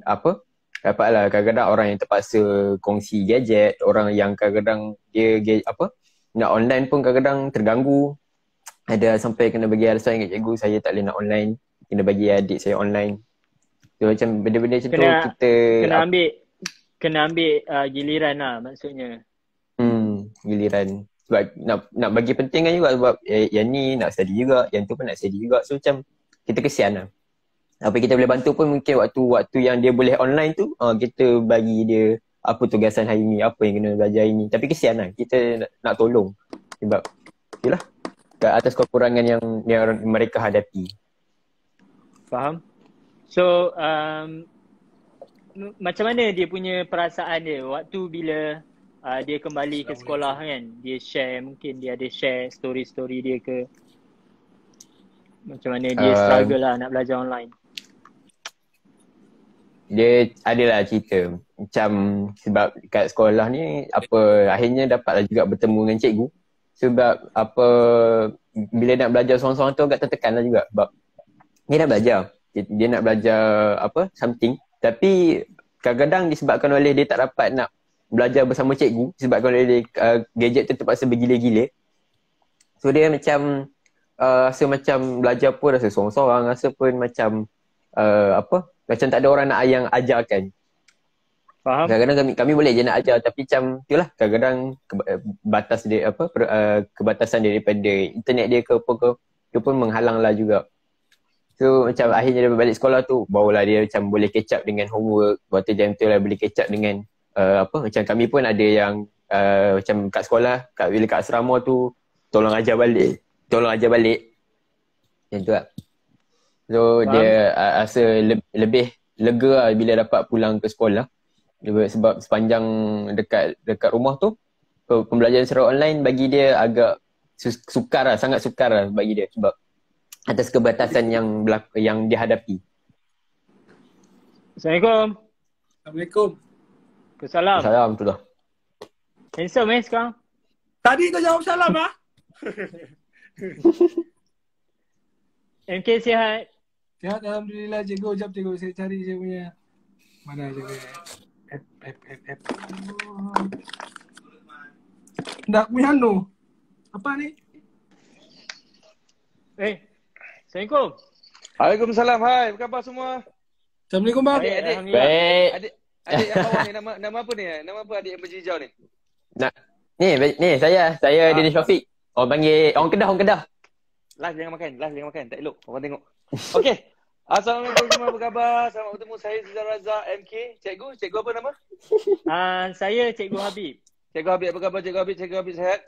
apa, dapatlah kadang-kadang orang yang terpaksa kongsi gadget, orang yang kadang-kadang dia apa, nak online pun kadang-kadang terganggu. Ada sampai kena bagi alasan kat cikgu, saya tak boleh nak online, kena bagi adik saya online. So macam benda-benda macam tu Kena kita kena ambil giliran lah maksudnya. giliran. Sebab nak bagi penting kan juga, sebab yang ni nak study juga, yang tu pun nak study juga. So macam kita kesian lah. Apa kita boleh bantu pun mungkin waktu yang dia boleh online tu, kita bagi dia apa tugasan hari ni, apa yang kena belajar hari ni. Tapi kesian lah, kita nak tolong. Sebab itulah, ke atas kekurangan yang mereka hadapi. Faham? So macam mana dia punya perasaan dia waktu bila dia kembali ke sekolah kan? Dia share, mungkin dia ada share story-story dia ke macam mana dia struggle lah nak belajar online. Dia adalah cerita macam, sebab kat sekolah ni apa, akhirnya dapatlah juga bertemu dengan cikgu. Sebab apa, bila nak belajar seorang-seorang tu agak tertekan lah juga, sebab dia nak belajar, dia nak belajar apa, something, tapi kadang-kadang disebabkan oleh dia tak dapat nak belajar bersama cikgu, disebabkan oleh dia, gadget tu terpaksa bergila-gila. So dia macam rasa macam belajar pun rasa sorang-sorang, rasa pun macam apa, macam tak ada orang nak yang ajarkan. Faham? Kadang-kadang kami boleh je nak ajar, tapi macam itulah, kadang-kadang batas dia apa, kebatasan dia daripada internet dia ke apa ke, itu pun menghalang lah juga. So macam akhirnya dia balik sekolah tu, barulah dia macam boleh catch up dengan homework. Waktu jam tu lah boleh catch up dengan apa, macam kami pun ada yang macam kat sekolah, bila kat asrama tu, tolong ajar balik macam tu lah. So Faham? dia rasa lebih lega lah bila dapat pulang ke sekolah. Sebab sepanjang dekat rumah tu, pembelajaran secara online bagi dia agak sukar lah, sangat sukar lah bagi dia, sebab atas kebatasan yang dihadapi. Assalamualaikum. Assalamualaikum. Salam. Salam tu lah. Handsome sekarang. Tadi kau jawab salam ah? MK sihat? Sihat alhamdulillah cikgu. Jap cikgu, saya cari saya punya. Mana cikgu? App. Dah punya anu. Apa ni? Assalamualaikum. Waalaikumsalam. Hai, apa khabar semua? Assalamualaikum bang. Adik. Baik. Adik yang bawah ni nama apa ni? Nama apa adik yang berjijau ni? Ni saya Dini Syafiq. Orang Kedah. Live jangan makan. Tak elok. Orang tengok. Okey. Assalamualaikum semua, apa khabar? Selamat bertemu, saya Zizal Razak MK. Cikgu apa nama? Saya Cikgu Habib. Cikgu Habib, apa khabar Cikgu Habib? Cikgu Habib sihat?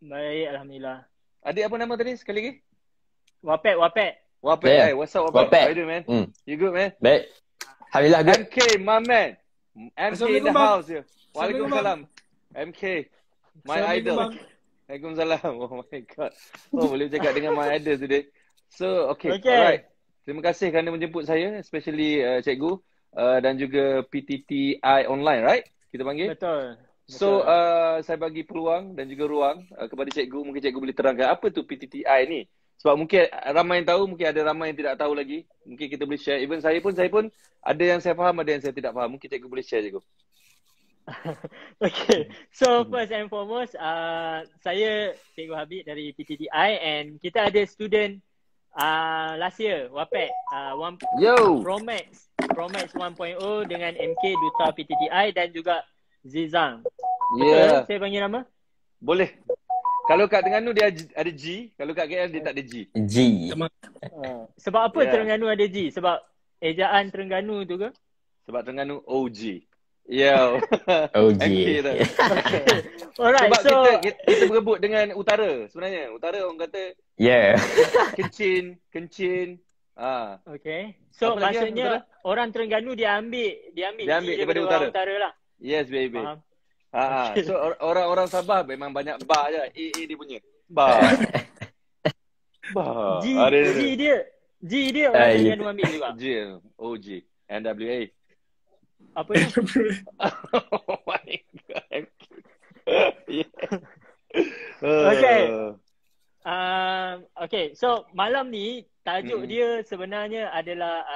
Baik, alhamdulillah. Adik apa nama tadi sekali lagi? Wapet. Yeah. Hey, what's up Wapet? Wapet. How you doing man? You good man? Baik. Alhamdulillah good. MK, my man. MK in the house here. Waalaikumsalam. MK, my idol. Waalaikumsalam. Oh my god. Oh, boleh cakap dengan my idol today. So, okay. Alright. Terima kasih kerana menjemput saya, especially cikgu dan juga PTTI online, right? Kita panggil? Betul. So, saya bagi peluang dan juga ruang kepada cikgu. Mungkin cikgu boleh terangkan apa tu PTTI ni. Sebab mungkin ramai yang tahu, mungkin ada ramai yang tidak tahu lagi. Mungkin kita boleh share. Even saya pun ada yang saya faham, ada yang saya tidak faham. Mungkin cikgu boleh share cikgu. Okay. So, first and foremost, saya Cikgu Habib dari PTTI and kita ada student last year, Wapet, Promax 1.0 dengan MK Duta PTTI dan juga Zizang. Betul saya panggil nama? Boleh. Kalau kat Terengganu dia ada G, kalau kat KL dia tak ada G. Sebab apa Terengganu ada G? Sebab ejaan Terengganu tu ke? Sebab Terengganu OG. Yo. OG. MK tu. Alright, sebab so kita berebut dengan utara sebenarnya. Utara orang kata kencin. Okay. So apa maksudnya orang Terengganu dia ambil daripada utara lah. Yes baby. Faham? So orang-orang Sabah memang banyak bar je. A dia punya. Bar. G dia orang Terengganu ambil juga. G. OG. NWA. Apa ni? Oh my god. Okay. So malam ni tajuk dia sebenarnya adalah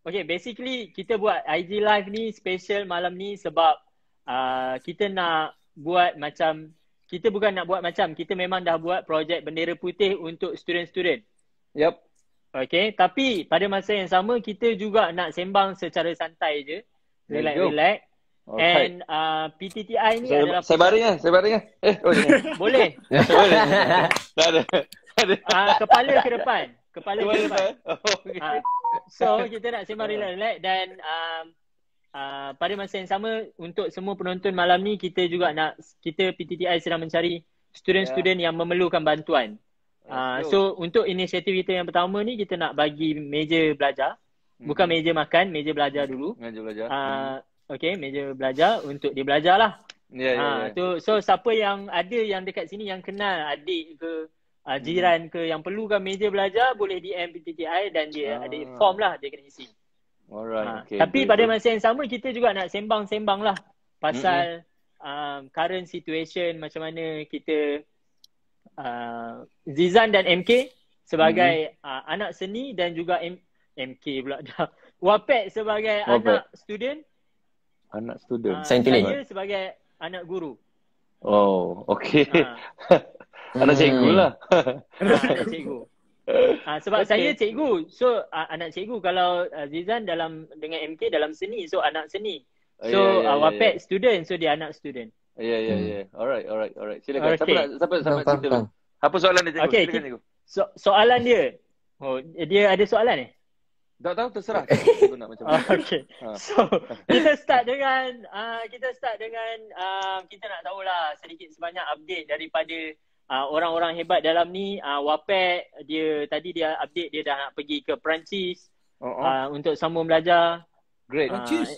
Okay, basically kita buat IG live ni special malam ni sebab kita nak buat macam, kita bukan nak buat macam, kita memang dah buat projek bendera putih untuk student-student. Yep. Okay, tapi pada masa yang sama kita juga nak sembang secara santai je. Relax-relax. And PTTI ni adalah... Saya baring lah. Boleh. Boleh. Tak ada. Kepala ke depan. Kepala ke depan. Okay. So kita nak sembang relax-relax dan pada masa yang sama untuk semua penonton malam ni kita PTTI sedang mencari student-student yang memerlukan bantuan. So untuk inisiatif kita yang pertama ni kita nak bagi meja belajar. Bukan meja makan, meja belajar dulu. Meja belajar. Okay, meja belajar untuk dia belajar lah. So siapa yang ada yang dekat sini yang kenal adik ke jiran ke yang perlukan meja belajar boleh DM PTTI dan dia ada form lah dia kena isi. Alright. Okay, tapi pada masa yang sama kita juga nak sembang-sembang lah pasal current situation, macam mana kita Zizan dan MK sebagai anak seni dan juga MK pula dah Wapek sebagai anak student. Anak student. Saya sebagai anak guru. Oh, okay. Anak cikgu lah. Anak cikgu. Sebab saya cikgu. So anak cikgu. Kalau Zizan dengan MK dalam seni. So anak seni. So Wapek student. So dia anak student. Ya. Alright. Silakan. Siapa cerita? Apa soalan dia cikgu? Okay, silakan cikgu. Soalan dia. Dia ada soalan ni? Tak tahu, terserah. Cikgu nak macam mana. Okay. So kita start dengan kita nak tahulah sedikit sebanyak update daripada orang-orang hebat dalam ni. Wapek dia update dia dah nak pergi ke Perancis untuk sambung belajar. Great. Perancis.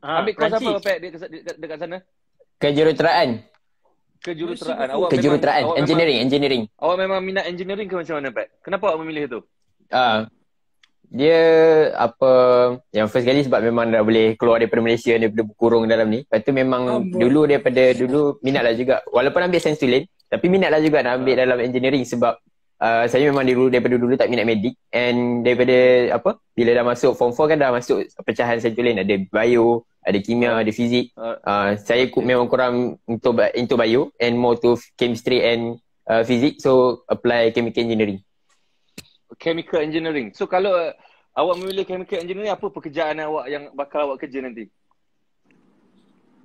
Ambil kelas apa Wapek dia dekat sana? Kejuruteraan. Kejuruteraan. Engineering. Awak memang minat engineering ke macam mana, Pak? Kenapa awak memilih tu? Dia yang first kali sebab memang dah boleh keluar daripada Malaysia, daripada berkurung dalam ni. Lepas tu memang dulu minat lah juga. Walaupun ambil sains tulen, tapi minat lah juga nak ambil dalam engineering sebab saya memang daripada dulu tak minat medik. And daripada bila dah masuk form 4 kan dah masuk pecahan sains tulen. Ada bio, ada kimia, ada fizik. Saya memang kurang into bio and more to chemistry and fizik. So apply chemical engineering. Chemical engineering. So kalau awak memilih chemical engineering, apa pekerjaan awak yang bakal awak kerja nanti?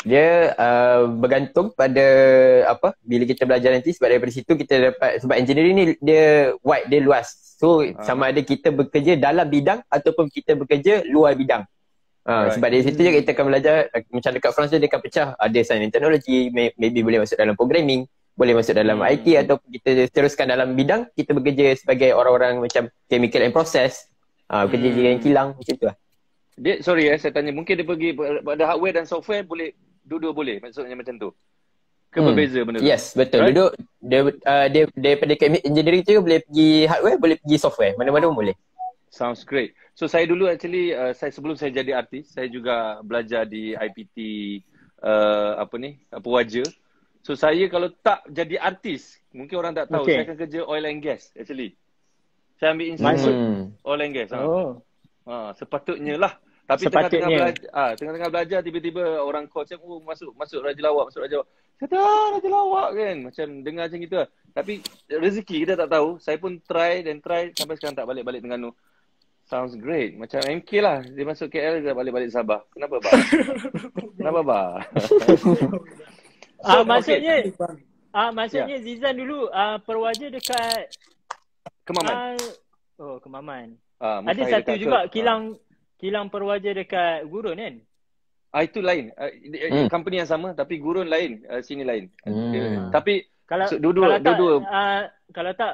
Dia bergantung pada bila kita belajar nanti, sebab daripada situ kita dapat, sebab engineering ni dia wide, dia luas. So sama ada kita bekerja dalam bidang ataupun kita bekerja luar bidang. Sebab dari situ je kita akan belajar, macam dekat France dia akan pecah, ada science and technology, maybe boleh masuk dalam programming, boleh masuk dalam IT, atau kita teruskan dalam bidang kita bekerja sebagai orang-orang macam chemical and process, bekerja dengan kilang macam tu lah. Dia saya tanya, mungkin dia pergi pada hardware dan software boleh dua-dua boleh, maksudnya macam tu ke berbeza benda tu? Yes, betul. Right? Duduk dia daripada engineering tu boleh pergi hardware, boleh pergi software, mana-mana pun boleh. Sounds great. So saya dulu actually sebelum saya jadi artis, saya juga belajar di IPT Pewaja. So saya kalau tak jadi artis, mungkin orang tak tahu, saya akan kerja oil and gas actually. Saya ambil instrument oil and gas. Sepatutnya lah. Tapi tengah-tengah belajar tiba-tiba orang call saya, masuk Raja Lawak. Saya kata Raja Lawak kan. Macam dengar macam gitu lah. Tapi rezeki kita tak tahu. Saya pun try sampai sekarang tak balik Terengganu. Sounds great. Macam MK lah. Dia masuk KL dia balik Sabah. Kenapa bah? Maksudnya Zizan dulu Perwaja dekat Kemaman. Kemaman. Ada satu juga kilang Perwaja dekat Gurun kan? Itu lain. Company yang sama tapi Gurun lain, sini lain. Tapi kalau tak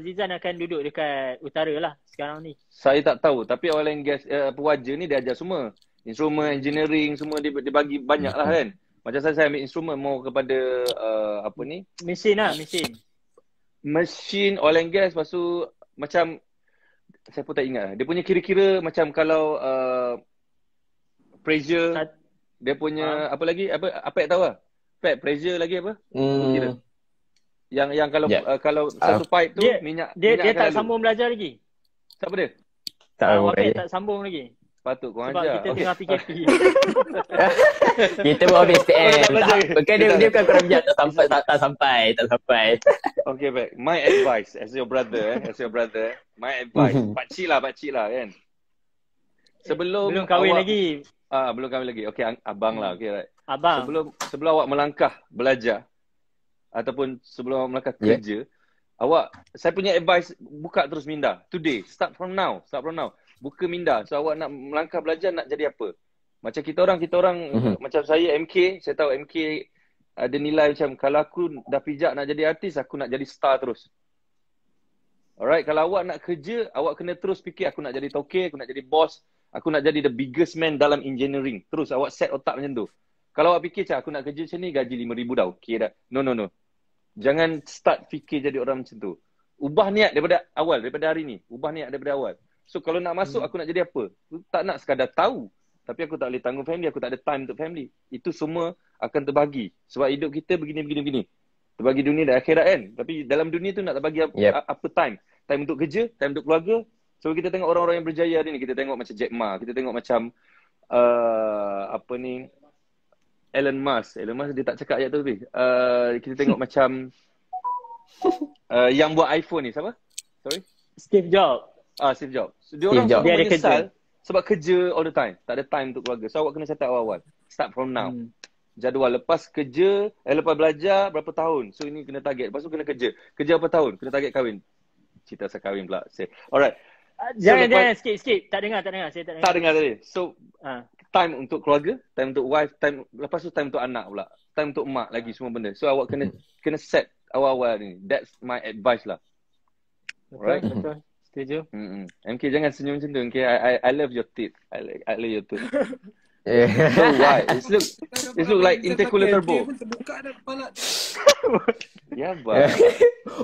Zizan akan duduk dekat utara lah sekarang ni. Saya tak tahu, tapi oil and gas Perwaja ni dia ajar semua. Instrumen, engineering semua dia bagi banyak lah kan. Macam saya ambil instrumen mau kepada mesin. Mesin, oil and gas, lepas tu macam saya pun tak ingat. Dia punya kira-kira macam kalau pressure, dia punya apa lagi? Apa tahu lah? Pressure lagi apa? Kira. Yang kalau satu pipe tu dia tak sambung belajar lagi. Siapa dia? Tak sambung lagi. Patut kau Sebab ajar. kita tengah PKP. Kita bawa habis TM. belajar. Bukan dia bukan korang bijak tak sampai. Okay, baik. My advice as your brother, my advice. Pakcik lah kan. Sebelum Belum kahwin awak, lagi. Belum kahwin lagi. Okay, abang lah. Okay, right. Abang. Sebelum awak melangkah belajar ataupun sebelum awak melangkah kerja, saya punya advice, buka terus minda. Today, start from now. Buka minda. So awak nak melangkah belajar, nak jadi apa? Macam kita orang macam saya MK, saya tahu MK ada nilai macam kalau aku dah pijak nak jadi artis, aku nak jadi star terus. Alright, kalau awak nak kerja, awak kena terus fikir aku nak jadi toke, aku nak jadi boss, aku nak jadi the biggest man dalam engineering. Terus awak set otak macam tu. Kalau awak fikir aku nak kerja macam ni, gaji 5,000 dah, okey dah. No. Jangan start fikir jadi orang macam tu. Ubah niat daripada awal, daripada hari ni. Ubah niat daripada awal. So kalau nak masuk, aku nak jadi apa? Aku tak nak sekadar tahu. Tapi aku tak boleh tanggung family, aku tak ada time untuk family. Itu semua akan terbagi. Sebab hidup kita begini. Terbagi dunia dan akhirat kan. Tapi dalam dunia tu nak terbagi apa time. Time untuk kerja, time untuk keluarga. So kita tengok orang-orang yang berjaya hari ni. Kita tengok macam Jack Ma. Kita tengok macam Elon Musk dia tak cakap ayat tu lebih. Kita tengok macam yang buat iPhone ni, siapa? Sorry? Steve Jobs. Steve Jobs. So, dia orang dia ada menyesal sebab kerja all the time. Tak ada time untuk keluarga. So awak kena set up awal. Start from now. Jadual lepas kerja, lepas belajar berapa tahun. So ini kena target. Lepas tu kena kerja. Kerja berapa tahun? Kena target kahwin. Cerita pasal kahwin pula. Alright. Jangan skip. Tak dengar. Saya tak dengar. Tak dengar tadi. So time untuk keluarga, time untuk wife, time lepas tu time untuk anak pula. Time untuk mak lagi semua benda. So awak kena set awal-awal ni. That's my advice lah. Alright. Betul. Setuju. MK jangan senyum macam tu. MK, I love your teeth. I love your teeth. So why? It look like Intercooler Turbo. Terbuka dah kepala. Ya bang.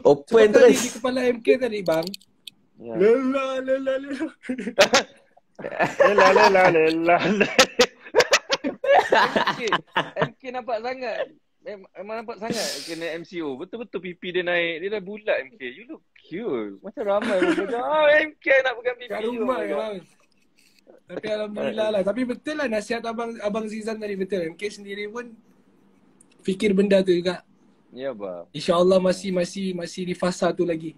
Open Tadi terus. di kepala MK tadi bang. Ya. Lela. MK nampak sangat. Memang nampak sangat kena MCO. Betul-betul pipi dia naik. Dia dah bulat MK. You look cute. Macam ramai orang cakap, MK nak pegang pipi. Kat rumah bang. Tapi alhamdulillah lah. Tapi betul lah nasihat abang Zizan tadi betul. MK sendiri pun fikir benda tu juga. Ya bang. InsyaAllah masih di fasa tu lagi.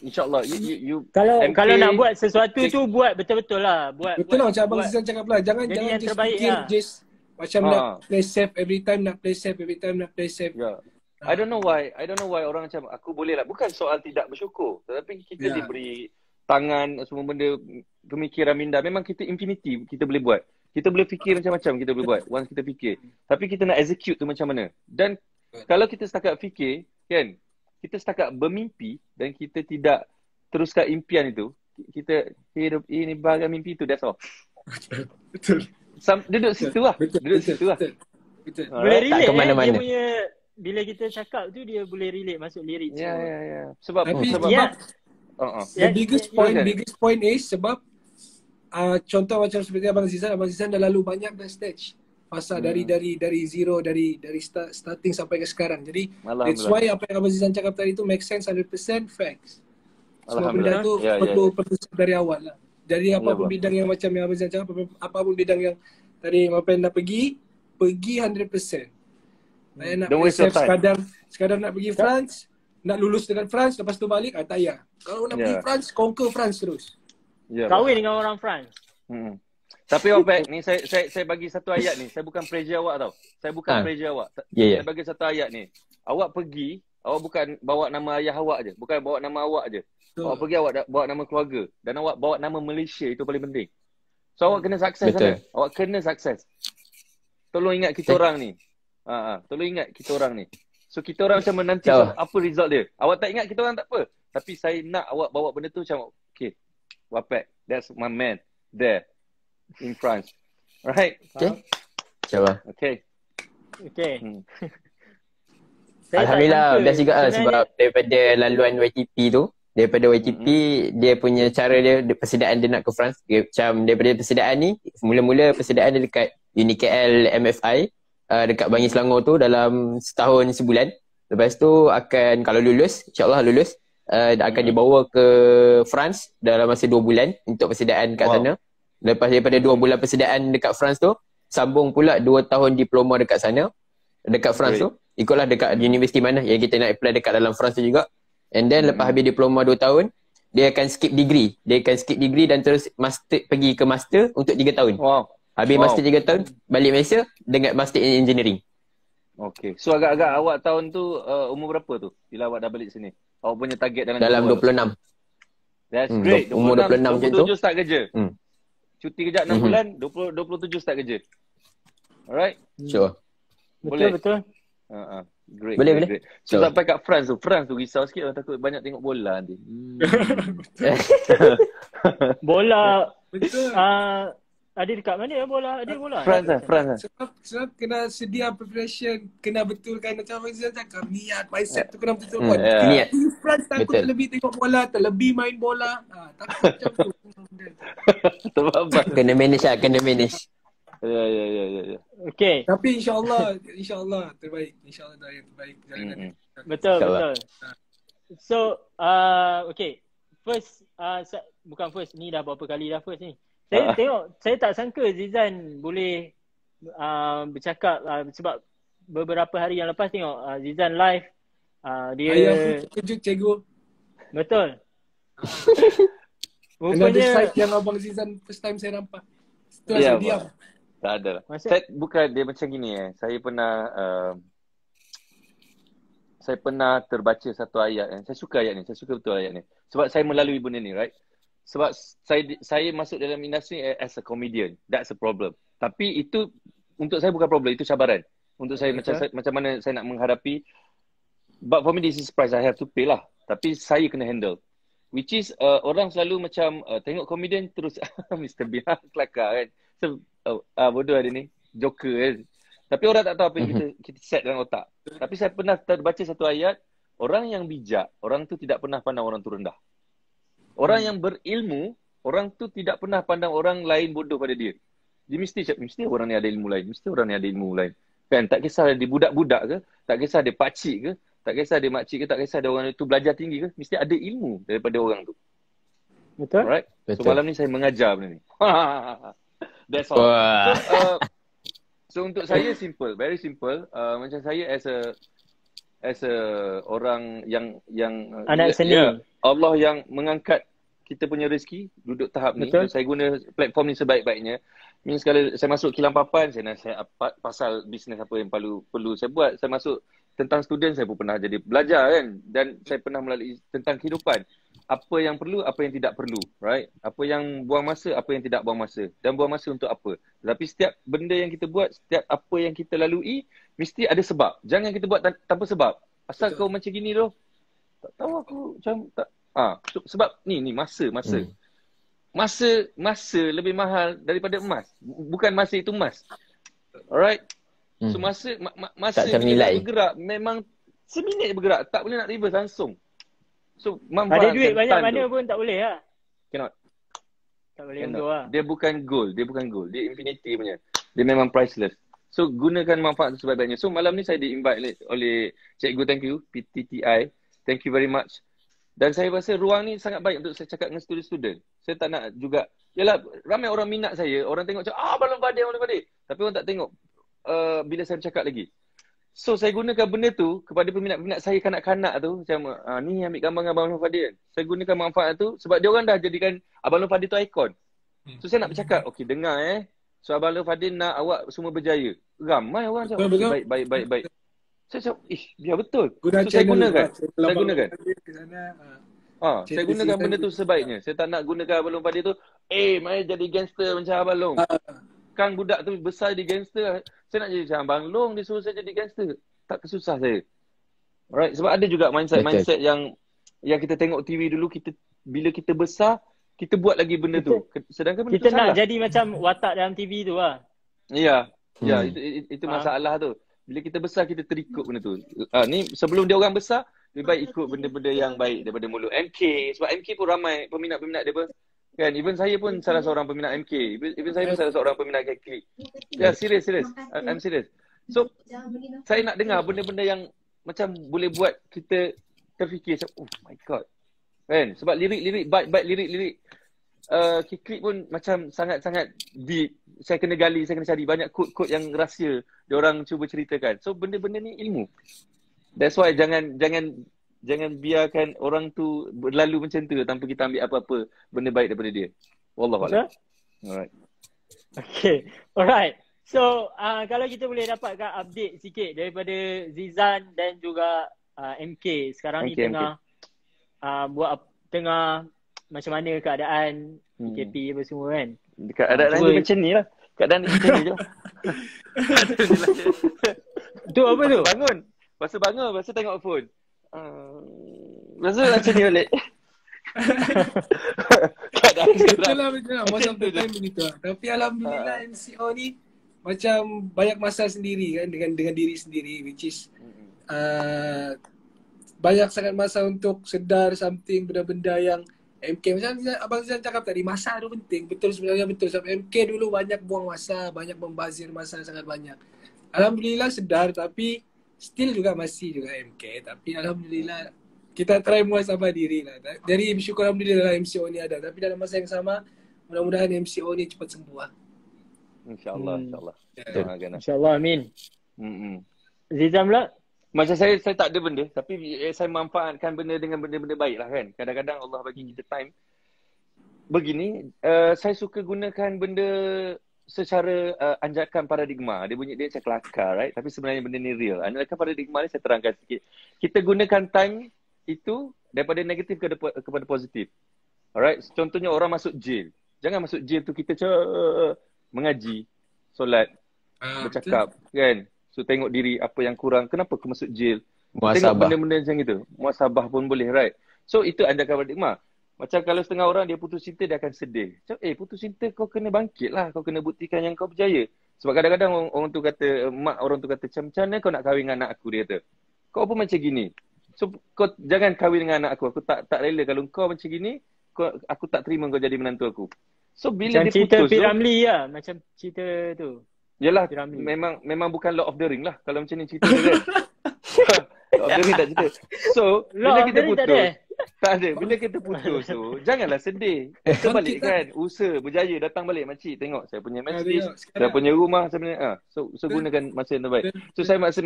InsyaAllah you Kalau nak buat sesuatu tu buat betul-betul lah. Betul lah macam abang Zizan cakap lah. Jangan just terbaik fikir lah. just macam nak play safe every time nak play safe. Ya. I don't know why orang macam aku boleh lah. Bukan soal tidak bersyukur. Tetapi kita diberi tangan semua benda, pemikiran minda. Memang kita infinity kita boleh buat. Kita boleh fikir macam-macam kita boleh buat. Once kita fikir. Tapi kita nak execute tu macam mana. Dan kalau kita setakat fikir kan, kita setakat bermimpi dan kita tidak teruskan impian itu, kita hidup ini bagai mimpi tu, that's all. Betul. Duduk situ lah. Betul. Boleh relate ke mana-mana. dia punya, bila kita cakap tu dia boleh relate masuk lirik. Ya. Sebab the biggest point is sebab contoh macam seperti Abang Zizan dah lalu banyak dah stage fasa dari zero, dari starting sampai ke sekarang. Jadi that's why apa yang Abang Zizan cakap tadi tu make sense 100% facts. Semua benda tu perlu dari awal lah. Jadi apapun bidang yang macam yang Abang Zizan cakap, apapun bidang yang tadi Abang nak pergi 100%. Saya nak save sekadar nak pergi France, nak lulus dengan France, lepas tu balik, tak payah. Kalau nak pergi France, conquer France terus. Kahwin dengan orang France. Tapi Wapek, ni saya bagi satu ayat ni. Saya bukan pressure awak tau. Saya bukan pressure awak. Saya bagi satu ayat ni. Awak pergi, awak bukan bawa nama ayah awak je. Bukan bawa nama awak je. Awak pergi, awak bawa nama keluarga. Dan awak bawa nama Malaysia, itu paling penting. So awak kena sukses sana. Awak kena sukses. Tolong ingat kita orang ni. Tolong ingat kita orang ni. So kita orang macam menanti apa result dia. Awak tak ingat kita orang tak apa. Tapi saya nak awak bawa benda tu macam, okay, Wapek, that's my man there in France. Alright? Okay. InsyaAllah. Okay. Alhamdulillah, best juga lah sebab daripada laluan YTP tu, daripada YTP, dia punya cara dia, persediaan dia nak ke France. Dia, macam daripada persediaan ni, mula-mula persediaan dia dekat UniKL MFI, dekat Bangi Selangor tu dalam setahun sebulan. Lepas tu akan, kalau lulus, insyaAllah lulus, akan dibawa ke France dalam masa 2 bulan untuk persediaan kat sana. Lepas daripada 2 bulan persediaan dekat France tu, sambung pula 2 tahun diploma dekat sana, dekat France tu. Ikutlah dekat universiti mana yang kita nak apply dekat dalam France tu juga. And then lepas habis diploma 2 tahun, dia akan skip degree. Dia akan skip degree dan terus pergi ke master untuk 3 tahun. Wow. Habis master 3 tahun, balik Malaysia dengan master in engineering. Okay. So agak-agak awak tahun tu umur berapa tu? Bila awak dah balik sini? Awak punya target dalam 26. That's great. Umur 26 macam tu. 27 start kerja. Cuti kejap 6 bulan, 27 start kerja. Alright? Sure. Betul. Great. Boleh. So sampai kat France tu risau sikit orang takut banyak tengok bola nanti. Bola. Betul. Adik dekat mana ya bola? Adik bola? France. Sebab kena sedia preparation, kena betulkan macam Abang Zizan cakap, niat, mindset tu kena betul buat. Niat. France takut terlebih tengok bola, terlebih main bola. Takut macam tu. Kena manage. Ya. Okay. Tapi insyaAllah terbaik. InsyaAllah yang terbaik. Betul. So, okay. First, bukan first, ni dah berapa kali dah first ni. Saya tengok, saya tak sangka Zizan boleh bercakap sebab beberapa hari yang lepas tengok Zizan live. Dia ayah pun kejut cikgu. Betul. Ada side yang Abang Zizan first time saya nampak. Setelah saya diam. Tak ada lah. Saya bukan dia macam gini Saya pernah terbaca satu ayat. Saya suka ayat ni. Saya suka betul ayat ni. Sebab saya melalui benda ni, right? Sebab saya masuk dalam industri as a comedian. That's a problem. Tapi itu untuk saya bukan problem. Itu cabaran. Untuk saya macam mana saya nak menghadapi. But for me this is price I have to pay lah. Tapi saya kena handle. Which is orang selalu macam tengok comedian terus Mr. Bean kelakar kan. So, bodoh ada ni. Joker kan. Tapi orang tak tahu apa yang kita set dalam otak. Tapi saya pernah terbaca satu ayat. Orang yang bijak, orang tu tidak pernah pandang orang tu rendah. Orang yang berilmu, orang tu tidak pernah pandang orang lain bodoh pada dia. Dia mesti orang ni ada ilmu lain. Mesti orang ni ada ilmu lain. Kan? Tak kisah dia budak-budak ke. Tak kisah dia pakcik ke. Tak kisah dia makcik ke. Tak kisah dia orang itu belajar tinggi ke. Mesti ada ilmu daripada orang tu. Betul? Alright? So malam ni saya mengajar benda ni. That's all. So untuk saya simple. Very simple. Macam saya as a orang yang anak seni. Allah yang mengangkat kita punya rezeki duduk tahap ni. Saya guna platform ni sebaik-baiknya. Sekali saya masuk Kilang Papan, saya nasihat pasal bisnes apa yang perlu saya buat. Saya masuk tentang student, saya pun pernah jadi belajar kan. Dan saya pernah melalui tentang kehidupan. Apa yang perlu, apa yang tidak perlu, right? Apa yang buang masa, apa yang tidak buang masa. Dan buang masa untuk apa. Tapi setiap benda yang kita buat, setiap apa yang kita lalui, mesti ada sebab. Jangan kita buat tanpa sebab. Asal kau macam gini tu, tak tahu aku macam tak. Sebab ni masa. Masa lebih mahal daripada emas. Bukan masa itu emas. Alright? So masa bila bergerak memang seminit bergerak, tak boleh nak reverse langsung. So ada duit banyak mana pun tak boleh lah. Cannot. Tak boleh undur lah. Dia bukan gold. Dia infinity punya. Dia memang priceless. So gunakan manfaat sebaik-baiknya. So malam ni saya di-invite oleh Cikgu, thank you, PTTI. Thank you very much. Dan saya rasa ruang ni sangat baik untuk saya cakap dengan student-student. Saya tak nak juga, yalah ramai orang minat saya. Orang tengok macam, Balong Padir. Tapi orang tak tengok bila saya bercakap lagi. So saya gunakan benda tu kepada peminat-peminat saya kanak-kanak tu. Macam ni ambil gambar dengan Abang Long Padir. Saya gunakan manfaat tu sebab dia orang dah jadikan Abang Long Padir tu ikon. So saya nak bercakap, okay dengar So Abang Long Padir nak awak semua berjaya. Ramai orang cakap, baik. Saya cakap, biar betul. So saya gunakan. Saya gunakan benda tu sebaiknya. Saya tak nak gunakan Abang Long Padir tu, mari jadi gangster macam Abang Long. Kan budak tu besar di gangster. Saya nak jadi macam Abang Long, dia suruh saya jadi gangster. Tak kesusah saya. Alright, sebab ada juga mindset yang kita tengok TV dulu, bila kita besar, kita buat lagi benda tu. Sedangkan benda kita tu salah. Kita nak jadi macam watak dalam TV tu lah. Ya, itu masalah tu. Bila kita besar, kita terikut benda tu. Ni sebelum dia orang besar, lebih baik ikut benda-benda yang baik daripada mulut. MK, sebab MK pun ramai peminat-peminat dia pun. Kan, even saya pun salah seorang peminat MK. Even saya pun salah seorang peminat Keklik. Ya, serius. I'm serious. So, saya nak dengar benda-benda yang macam boleh buat kita terfikir, oh my god. Kan, sebab lirik-lirik, baik-baik lirik-lirik. Kikrik pun macam sangat-sangat deep. Saya kena gali, saya kena cari banyak kod-kod yang rahsia diorang cuba ceritakan. So benda-benda ni ilmu. That's why jangan biarkan orang tu berlalu macam tu tanpa kita ambil apa-apa benda baik daripada dia. Wallahualam. Alright. Okay. Alright. So kalau kita boleh dapatkan update sikit daripada Zizan dan juga MK sekarang ni tengah tengah macam mana keadaan PKP apa semua kan. Keadaan dia macam ni lah. Keadaan dia macam ni je. Tu apa tu? Bangun. Lepas tu tengok phone. Lepas tu macam ni balik. Itulah macam time begitu. Tapi alhamdulillah MCO ni macam banyak masa sendiri kan dengan diri sendiri, which is banyak sangat masa untuk sedar something, benda-benda yang MK macam Abang Zizan cakap tadi, masa tu penting. Betul, sebenarnya betul. Sebab MK dulu banyak buang masa, banyak membazir masa sangat banyak. Alhamdulillah sedar, tapi still juga masih juga MK. Tapi alhamdulillah kita try muhasabah diri lah. Jadi bersyukur alhamdulillah MCO ni ada. Tapi dalam masa yang sama, mudah-mudahan MCO ni cepat sembuh lah. InsyaAllah, insyaAllah. InsyaAllah, amin. Zizan pula? Macam saya tak ada benda, tapi saya manfaatkan benda dengan benda-benda baik lah kan. Kadang-kadang Allah bagi kita time. Begini, saya suka gunakan benda secara anjakan paradigma. Dia bunyi dia macam kelakar, right? Tapi sebenarnya benda ni real. Anjakan paradigma ni saya terangkan sikit. Kita gunakan time itu daripada negatif kepada positif. Alright? Contohnya orang masuk jail. Jangan masuk jail tu kita mengaji, solat, bercakap, kan? So tengok diri apa yang kurang. Kenapa aku masuk jail? Tengok benda-benda macam itu. Muasabah pun boleh, right? So itu anjakan paradigma. Macam kalau setengah orang dia putus cinta, dia akan sedih. Macam putus cinta kau kena bangkit lah. Kau kena buktikan yang kau berjaya. Sebab kadang-kadang orang tu kata, mak orang tu kata, macam mana kau nak kahwin dengan anak aku, dia kata. Kau pun macam gini. So kau jangan kahwin dengan anak aku. Aku tak rela kalau kau macam gini, aku tak terima kau jadi menantu aku. So bila macam dia cerita putus Piramli lah. Macam cerita tu. Yalah, memang bukan Lord of the Ring lah. Kalau macam ni cerita tu kan. Lord of the Ring tak cerita. So, bila kita putus. Tak ada. Bila kita putus tu, janganlah sedih. Kita balik kan. Usaha, berjaya, datang balik. Makcik, tengok saya punya majlis. Saya punya rumah. So gunakan masa yang terbaik. So, saya masa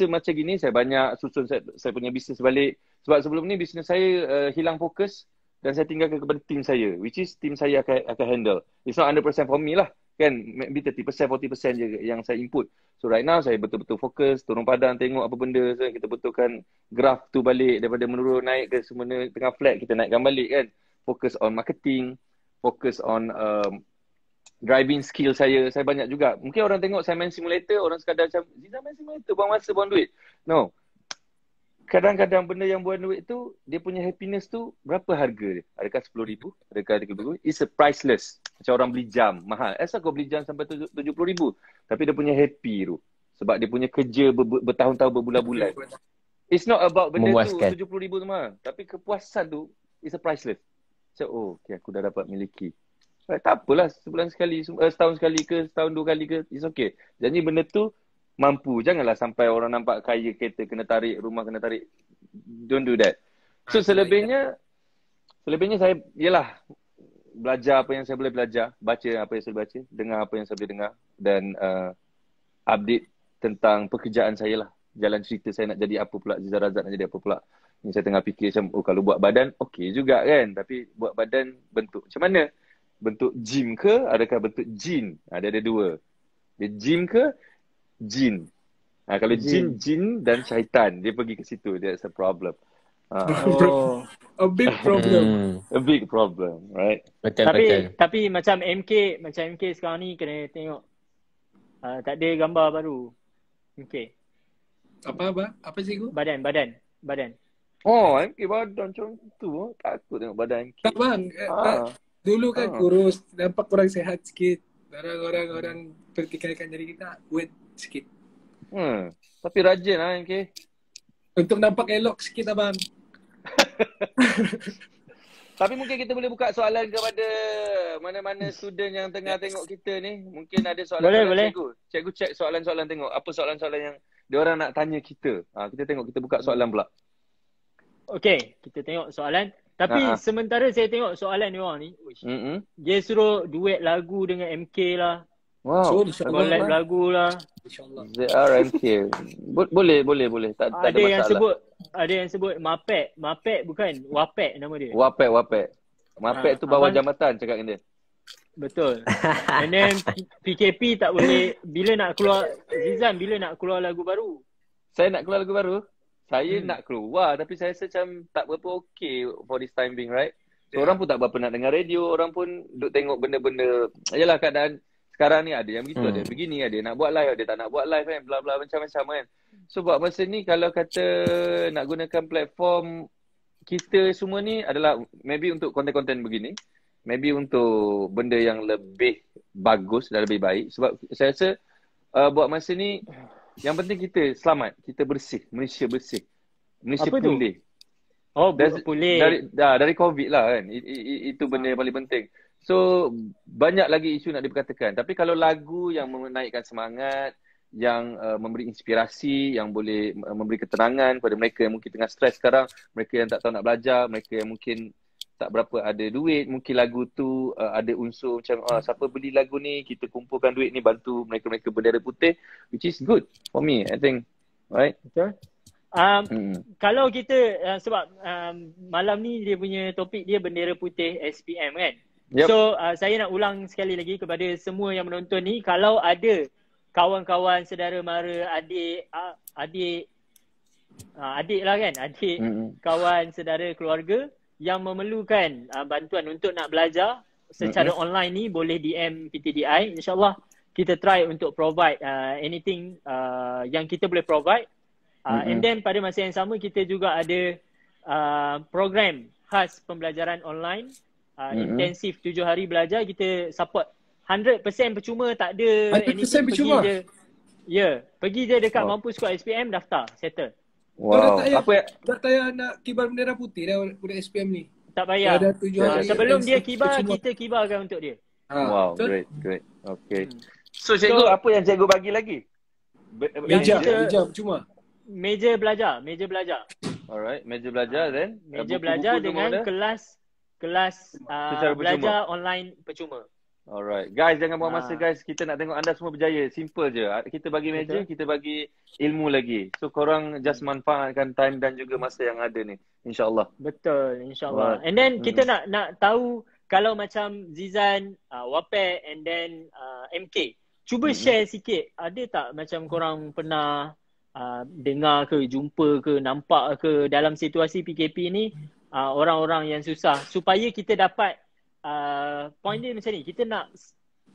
macam gini, saya banyak susun saya punya bisnes balik. Sebab sebelum ni, bisnes saya hilang fokus. Dan saya tinggalkan kepada tim saya. Which is, tim saya akan handle. It's not 100% for me lah. Kan, maybe 30%, 40% je yang saya input. So right now saya betul-betul fokus, turun padang, tengok apa benda. So, kita betulkan graf tu balik daripada menurun naik ke semua tengah flat, kita naikkan balik kan. Fokus on marketing, fokus on driving skill saya banyak juga. Mungkin orang tengok saya main simulator, orang sekadar macam, Zizan main simulator, buang masa, buang duit. No. Kadang-kadang benda yang buang duit tu, dia punya happiness tu, berapa harga dia? Adakah RM10,000? Adakah RM30,000? It's a priceless. Macam orang beli jam, mahal. Asal kau beli jam sampai RM70,000? Tapi dia punya happy tu. Sebab dia punya kerja bertahun-tahun, berbulan-bulan. It's not about benda memuaskan. tu, RM70,000 tu mahal. Tapi kepuasan tu, it's a priceless. So, okay, aku dah dapat miliki. Tak apalah, sebulan sekali, setahun sekali ke, setahun 2 kali ke, it's okay. Jadi benda tu, mampu. Janganlah sampai orang nampak kaya, kereta kena tarik, rumah kena tarik. Don't do that. So selebihnya saya ialah belajar apa yang saya boleh belajar, baca apa yang saya baca, dengar apa yang saya boleh dengar dan update tentang pekerjaan saya lah. Jalan cerita saya nak jadi apa pula, Zizan Razak nak jadi apa pula. Ni saya tengah fikir macam, kalau buat badan okey juga kan, tapi buat badan bentuk macam mana? Bentuk gym ke, adakah bentuk jin? Ada dua. Dia gym ke jin. Kalau jin dan syaitan, dia pergi ke situ, that's a problem. A big problem. A big problem, right? Betul. Tapi macam MK sekarang ni kena tengok tak ada gambar baru. MK. Apa cikgu? Badan. Oh, MK badan macam tu. Takut tengok badan MK. Tak bang. Dulu kan kurus, nampak kurang sehat sikit. Orang pertikaikan diri kita weight sikit. Tapi rajin lah MK. Untuk nampak elok sikit abang. Tapi mungkin kita boleh buka soalan kepada mana-mana student yang tengah tengok kita ni. Mungkin ada soalan boleh. Cikgu check soalan-soalan, tengok apa soalan-soalan yang diorang nak tanya kita. Kita tengok, kita buka soalan pula. Okey, kita tengok soalan. Tapi sementara saya tengok soalan dia orang ni, dia suruh duet lagu dengan MK lah. Wow. Collab lagu lah. InsyaAllah. ZRMK. Boleh. Tak ada masalah. Ada yang sebut Mapek. Mapek bukan, Wapek nama dia. Wapek. Mapek tu bawah jambatan cakap dengan dia. Betul. And then PKP tak boleh, bila nak keluar, Zizan bila nak keluar lagu baru? Saya nak keluar lagu baru. Saya nak keluar tapi saya rasa macam tak berapa okay for this time being, right? So orang pun tak berapa nak dengar radio, orang pun duk tengok benda-benda. Yalah keadaan sekarang ni ada yang begitu, ada begini, ada nak buat live, ada tak nak buat live kan, bla bla macam-macam kan. So buat masa ni kalau kata nak gunakan platform kita semua ni adalah maybe untuk konten-konten begini, maybe untuk benda yang lebih bagus dan lebih baik. Sebab saya rasa buat masa ni yang penting kita selamat, kita bersih, Malaysia bersih. Malaysia pulih. Oh, pulih. Dari COVID lah kan. Itu benda yang paling penting. So, banyak lagi isu nak diperkatakan. Tapi kalau lagu yang menaikkan semangat, yang memberi inspirasi, yang boleh memberi ketenangan kepada mereka yang mungkin tengah stres sekarang, mereka yang tak tahu nak belajar, mereka yang mungkin tak berapa ada duit, mungkin lagu tu ada unsur macam siapa beli lagu ni, kita kumpulkan duit ni bantu mereka-mereka bendera putih, which is good for me, I think. Right? Betul. Kalau kita sebab malam ni dia punya topik dia bendera putih SPM kan. Yep. So saya nak ulang sekali lagi kepada semua yang menonton ni, kalau ada kawan-kawan, saudara mara, adik lah kan, adik, kawan, saudara, keluarga yang memerlukan bantuan untuk nak belajar secara online ni, boleh DM PTDI. InsyaAllah kita try untuk provide anything yang kita boleh provide. And then pada masa yang sama kita juga ada program khas pembelajaran online, intensif 7 hari belajar. Kita support 100% percuma, tak ada 100% percuma? Pergi je dekat Mampu Squad SPM, daftar, settle. Wow. Tak payah nak kibar bendera putih dah budak SPM ni. Tak payah. Sebelum dia kibar, kita kibarkan untuk dia. Wow, great. Okay. So cikgu, apa yang cikgu bagi lagi? Meja percuma. Meja belajar. Alright, meja belajar then. Meja belajar dengan kelas belajar online percuma. Alright. Guys, jangan buang masa guys. Kita nak tengok anda semua berjaya. Simple je. Kita bagi meja, kita bagi ilmu lagi. So korang just manfaatkan time dan juga masa yang ada ni. InsyaAllah. Betul, insyaAllah. And then kita nak tahu kalau macam Zizan, Wapek and then MK. Cuba share sikit. Ada tak macam korang pernah dengar ke, jumpa ke, nampak ke dalam situasi PKP ni orang-orang yang susah, supaya kita dapat point dia macam ni. Kita nak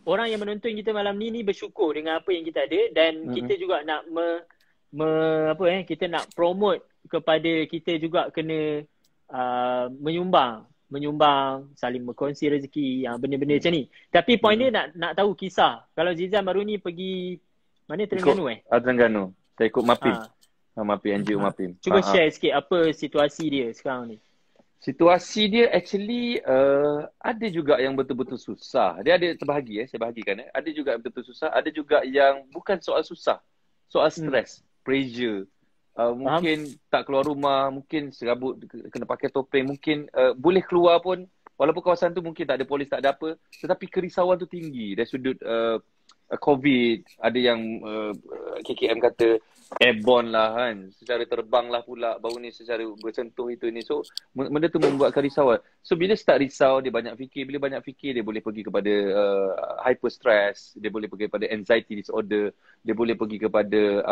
orang yang menonton kita malam ni bersyukur dengan apa yang kita ada, dan kita juga nak kita nak promote kepada kita juga kena menyumbang, saling berkongsi rezeki, benda-benda macam ni. Tapi point dia nak tahu kisah. Kalau Zizan baru ni pergi mana, Terengganu Terengganu. Saya ikut MAPIM. MAPIM, NGO MAPIM. Cuba share sikit apa situasi dia sekarang ni. Situasi dia actually ada juga yang betul-betul susah. Dia ada terbahagi, saya bahagikan. Ada juga yang betul-betul susah. Ada juga yang bukan soal susah. Soal stres, pressure. Mungkin tak keluar rumah, mungkin serabut, kena pakai topeng. Mungkin boleh keluar pun, walaupun kawasan tu mungkin tak ada polis, tak ada apa. Tetapi kerisauan tu tinggi dari sudut COVID. Ada yang KKM kata airborne lah kan, secara terbang lah pula, baru ni secara bersentuh itu ni. So benda tu membuat kerisauan. So bila start risau, dia banyak fikir. Bila banyak fikir, dia boleh pergi kepada hyper stress, dia boleh pergi kepada anxiety disorder, dia boleh pergi kepada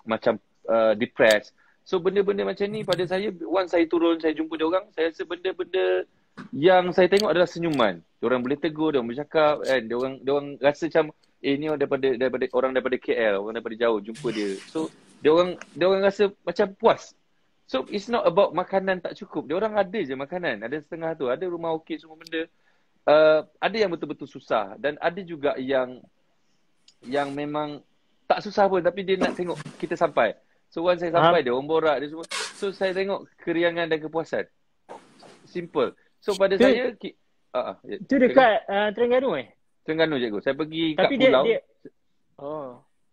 macam depressed. So benda-benda macam ni pada saya, once saya turun, saya jumpa dia orang, saya rasa benda-benda yang saya tengok adalah senyuman. Diorang boleh tegur, diorang boleh cakap kan, diorang rasa macam ni daripada orang daripada KL, orang daripada jauh jumpa dia. So diorang rasa macam puas. So it's not about makanan tak cukup. Diorang ada je makanan, ada setengah tu, ada rumah okey, semua benda. Ada yang betul-betul susah, dan ada juga yang memang tak susah pun, tapi dia nak tengok kita sampai. So once saya sampai, dia orang borak, dia semua. So saya tengok keriangan dan kepuasan. Simple. So pada saya itu dekat Terengganu Terengganu cikgu. Saya pergi kat pulau.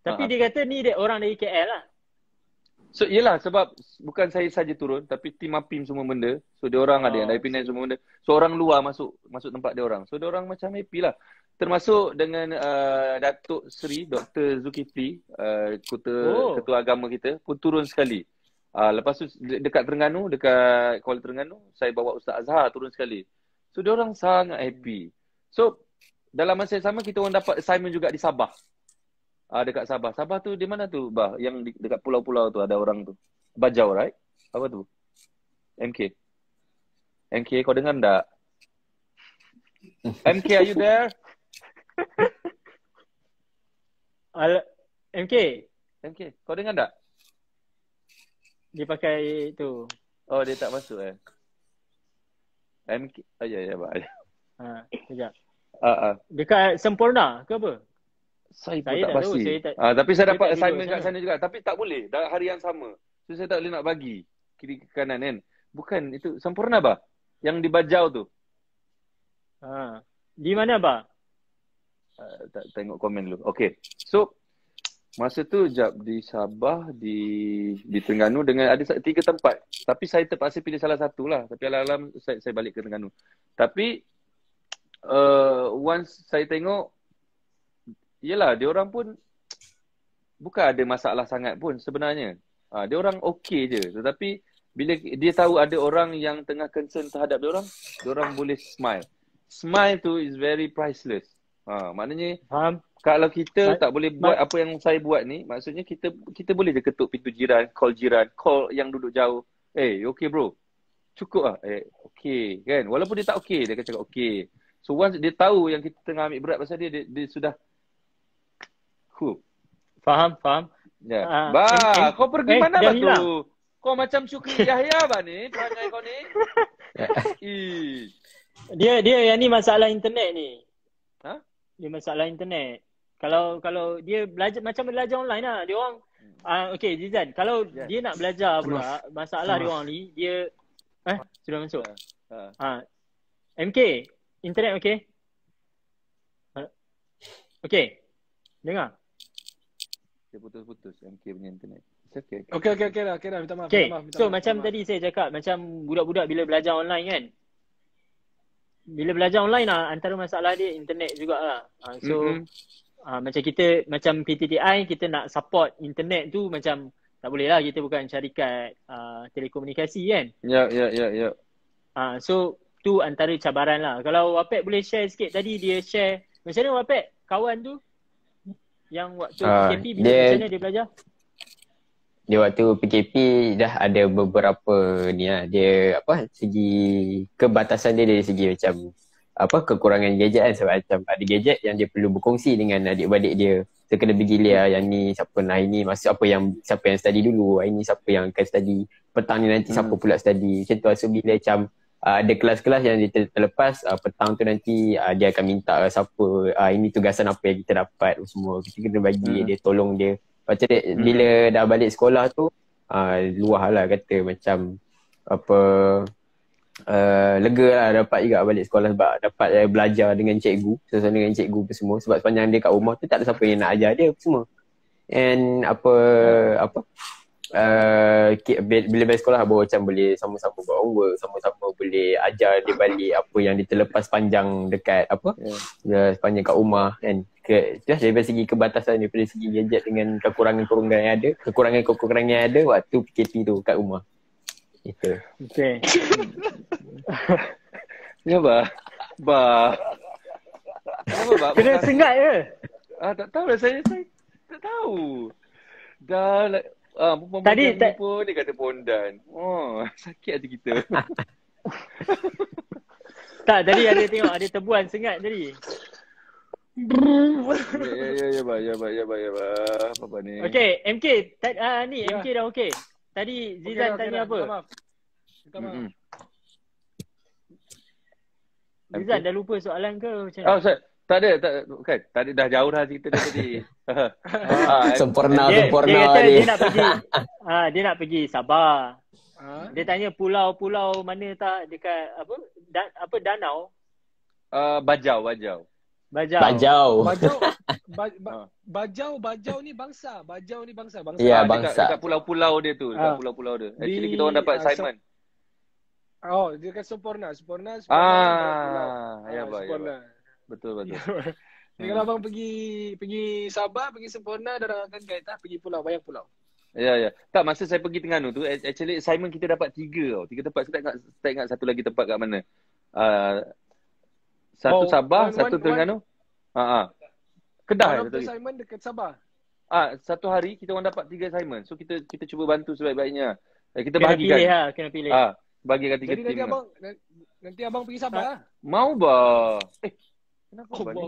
Tapi dia kata ni dia orang dari KL lah. So yelah sebab bukan saya saja turun tapi tim Apim semua benda. So dia orang ada yang dari Penang semua benda. So orang luar masuk tempat dia orang. So dia orang macam happy lah. Termasuk dengan Datuk Seri Dr. Zulkifli, ketua agama kita pun turun sekali. Lepas tu dekat Terengganu, dekat Kuala Terengganu, saya bawa Ustaz Azhar turun sekali. So dia orang sangat happy. So dalam masa yang sama kita orang dapat assignment juga di Sabah. Dekat Sabah. Sabah tu di mana tu, Bah? Yang dekat pulau-pulau tu ada orang tu. Bajau, right? Apa tu? MK. MK, kau dengar tak? MK, are you there? MK. MK, kau dengar tak? Dia pakai tu. Oh, dia tak masuk MK. Ya, Bah. Sekejap. Dekat Sempurna ke apa? Saya pun tak pasti. Tapi saya dapat assignment kat sana juga. Tapi tak boleh. Dah hari yang sama. So saya tak boleh nak bagi. Kiri ke kanan kan. Bukan. Itu Sempurna, Bah. Yang di Bajau tu. Di mana, Bah? Tak tengok komen dulu. Okay. So, masa tu jap di Sabah, di Terengganu dengan ada 3 tempat. Tapi saya terpaksa pilih salah satu lah. Tapi alam-alam saya balik ke Terengganu. Tapi, once saya tengok, yelah, dia orang pun bukan ada masalah sangat pun sebenarnya. Dia orang okey je. Tetapi bila dia tahu ada orang yang tengah concern terhadap dia orang boleh smile. Smile tu is very priceless. Maknanya kalau kita tak boleh buat apa yang saya buat ni, maksudnya kita boleh je ketuk pintu jiran, call yang duduk jauh. Okay bro. Cukup lah. Okay kan. Walaupun dia tak okay, dia akan cakap okay. So once dia tahu yang kita tengah ambil berat pasal dia sudah Faham. Ya. Kau pergi mana tu? Kau macam Syukri Yahya bah ni, perangai kau ni. Dia yang ni masalah internet ni. Dia masalah internet. Kalau dia belajar macam belajar online lah. Dia orang okey Zizan, kalau dia nak belajar pula, masalah dia orang ni, dia sudah masuk. MK, internet okey? Okey. Dengar. Dia putus-putus MK punya internet. Okay lah. Minta maaf. So macam tadi saya cakap, macam budak-budak bila belajar online kan. Bila belajar online lah, antara masalah dia internet jugalah. Macam kita, macam PTTI, kita nak support internet tu macam tak boleh lah. Kita bukan syarikat telekomunikasi kan. Ya. So tu antara cabaran lah. Kalau Wapek boleh share sikit tadi, dia share macam mana Wapek kawan tu yang waktu PKP macam mana dia belajar? Dia waktu PKP dah ada beberapa ni lah. Dia segi kebatasan dia dari segi macam kekurangan gadget kan. Sebab macam ada gadget yang dia perlu berkongsi dengan adik-beradik dia. Dia kena bergilir yang ni siapa hari ni siapa yang study dulu, hari ni siapa yang akan study, petang ni nanti siapa pula study. Macam tu. So bila macam ada kelas-kelas yang dia terlepas, petang tu nanti dia akan minta siapa, ini tugasan apa yang kita dapat semua. Kita kena bagi dia, tolong dia. Lepas tu bila dah balik sekolah tu, luah lah kata macam lega lah dapat juga balik sekolah sebab dapat belajar dengan cikgu, suasana dengan cikgu apa semua. Sebab sepanjang dia kat rumah tu tak ada siapa yang nak ajar dia apa semua. And bila balik sekolah baru macam boleh sama-sama buat homework, sama-sama boleh ajar dia balik apa yang dia terlepas panjang dekat sepanjang kat rumah kan. Dari segi kebatasan daripada segi gadget dengan kekurangan-kekurangan yang ada waktu PKP tu kat rumah. Itu. Okay. Ya bah. Kena sengat ke? Tak tahu lah saya tak tahu. Dah tadi pun dia kata pondan. Sakit hati kita. Tak, tadi ada tengok ada tebuan sengat tadi. Ya bah. Apa ni? Okey, MK ni MK dah okey. Tadi Zizan tanya apa? Minta maaf. Zizan dah lupa soalan ke macam mana? Tak ada. Tadi dah jauh dah cerita tadi. Sempurna dia kata ni. Dia nak pergi. Dia nak pergi Sabah. Dia tanya pulau-pulau mana tak dekat danau. Bajau. Bajau. Bajau ni bangsa. Bangsa. Ya, bangsa. Dekat pulau-pulau dia tu. Dekat pulau-pulau dia. Actually kita orang dapat assignment. Dia kat Sempurna. Ya, Sempurna. Betul. Jadi kalau abang pergi Sabah, pergi Sempurna, orang akan kata pergi pulau, banyak pulau. Ya. Tak, masa saya pergi Terengganu tu, actually assignment kita dapat 3 tau. 3 tempat. Saya tak ingat satu lagi tempat kat mana. Satu Sabah, satu Terengganu. Kedah satu assignment dekat Sabah. Satu hari kita orang dapat 3 assignment. So kita cuba bantu sebaik-baiknya. Kita bahagikan. Kena pilih. Bagikan 3 tim. Jadi nanti abang pergi Sabah lah. Mau bah. Kenapa bang?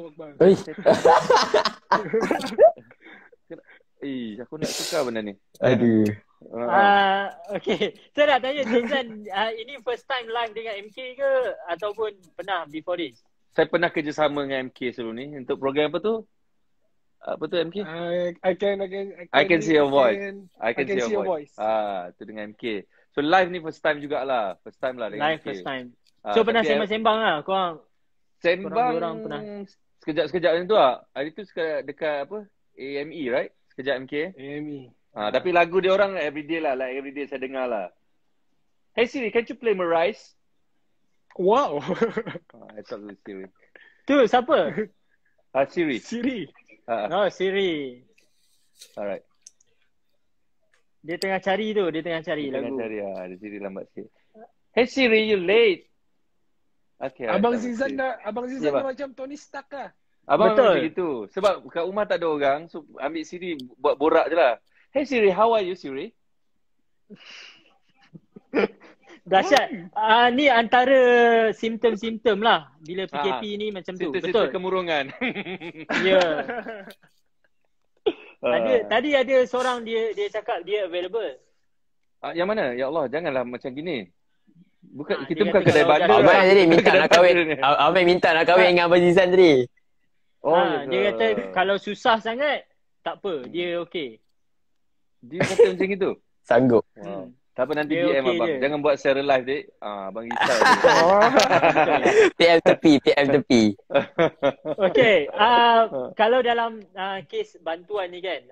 Aku nak suka benda ni. Aduh. Okay. Saya nak tanya Zizan, ini first time live dengan MK ke ataupun pernah before this? Saya pernah kerjasama dengan MK sebelum ni untuk program apa tu? Apa tu MK? I can see your voice. I can see your voice. Tu dengan MK. So live ni first time jugalah. First time lah dengan live MK. First time. So pernah sembang-sembang lah korang? Sembang pernah. Sekejap macam tu lah. Hari tu dekat apa? AME right? Sekejap MK. AME. Tapi lagu dia orang everyday lah. Like everyday saya dengar lah. Hey Siri, can you play Marise? Wow. I talk to Siri. Tu siapa? Siri. Siri. Siri. Alright. Dia tengah cari lagu. Dia Siri lambat sikit. Hey Siri, you late. Okay. Abang Zizan dah macam Tony Stark lah. Abang begitu. Sebab kat rumah tak ada orang, so ambil Siri buat borak je lah. Hey Siri, how are you Siri? Dahsyat. Ni antara simptom-simptom lah bila PKP ni macam tu. Betul. Kemurungan. Ya. Tadi ada seorang dia cakap dia available. Yang mana? Ya Allah, janganlah macam gini. Kita bukan kedai bandar. Abang tadi minta nak kahwin. Abang minta nak kahwin dengan Abang Zizan tadi. Dia kata kalau susah sangat tak apa, dia okey. Dia kata macam itu. Sanggup. Tak apa, nanti dia DM abang. Jangan buat secara live dek. Abang risau. PM tepi. Okay. Kalau dalam kes bantuan ni kan.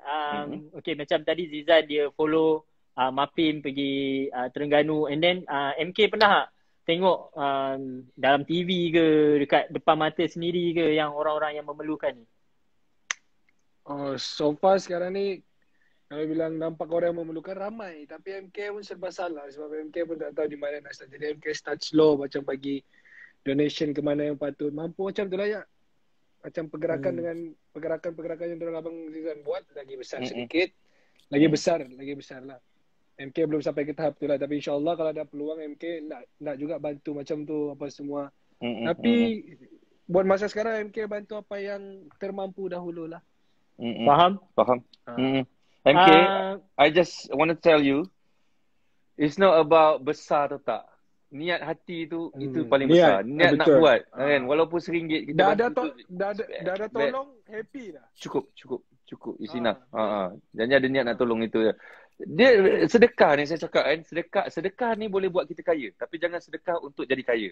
Okay, macam tadi Zizan dia follow Mapim pergi Terengganu. And then MK pernah tak tengok dalam TV ke dekat depan mata sendiri ke yang orang-orang yang memerlukan ni? So far sekarang ni kalau bilang nampak orang yang memerlukan ramai, tapi MK pun serba salah sebab MK pun tak tahu di mana nak start. Jadi MK start slow macam bagi donation ke mana yang patut. Mampu macam tu lah ya. Macam pergerakan dengan pergerakan yang dorang abang Zizan buat lagi besar sedikit. Lagi besar lah. MK belum sampai ke tahap tu lah, tapi insyaAllah kalau ada peluang MK nak juga bantu macam tu apa semua. Tapi buat masa sekarang MK bantu apa yang termampu dahulu lah. Faham? MK, I just want to tell you, it's not about besar atau tak. Niat hati itu paling besar. Niat nak buat, kan? Walaupun RM1 kita dah ada tolong, happy dah. Cukup. It's enough. Jangan ada niat nak tolong itu. Dia sedekah ni saya cakap kan, sedekah ni boleh buat kita kaya, tapi jangan sedekah untuk jadi kaya.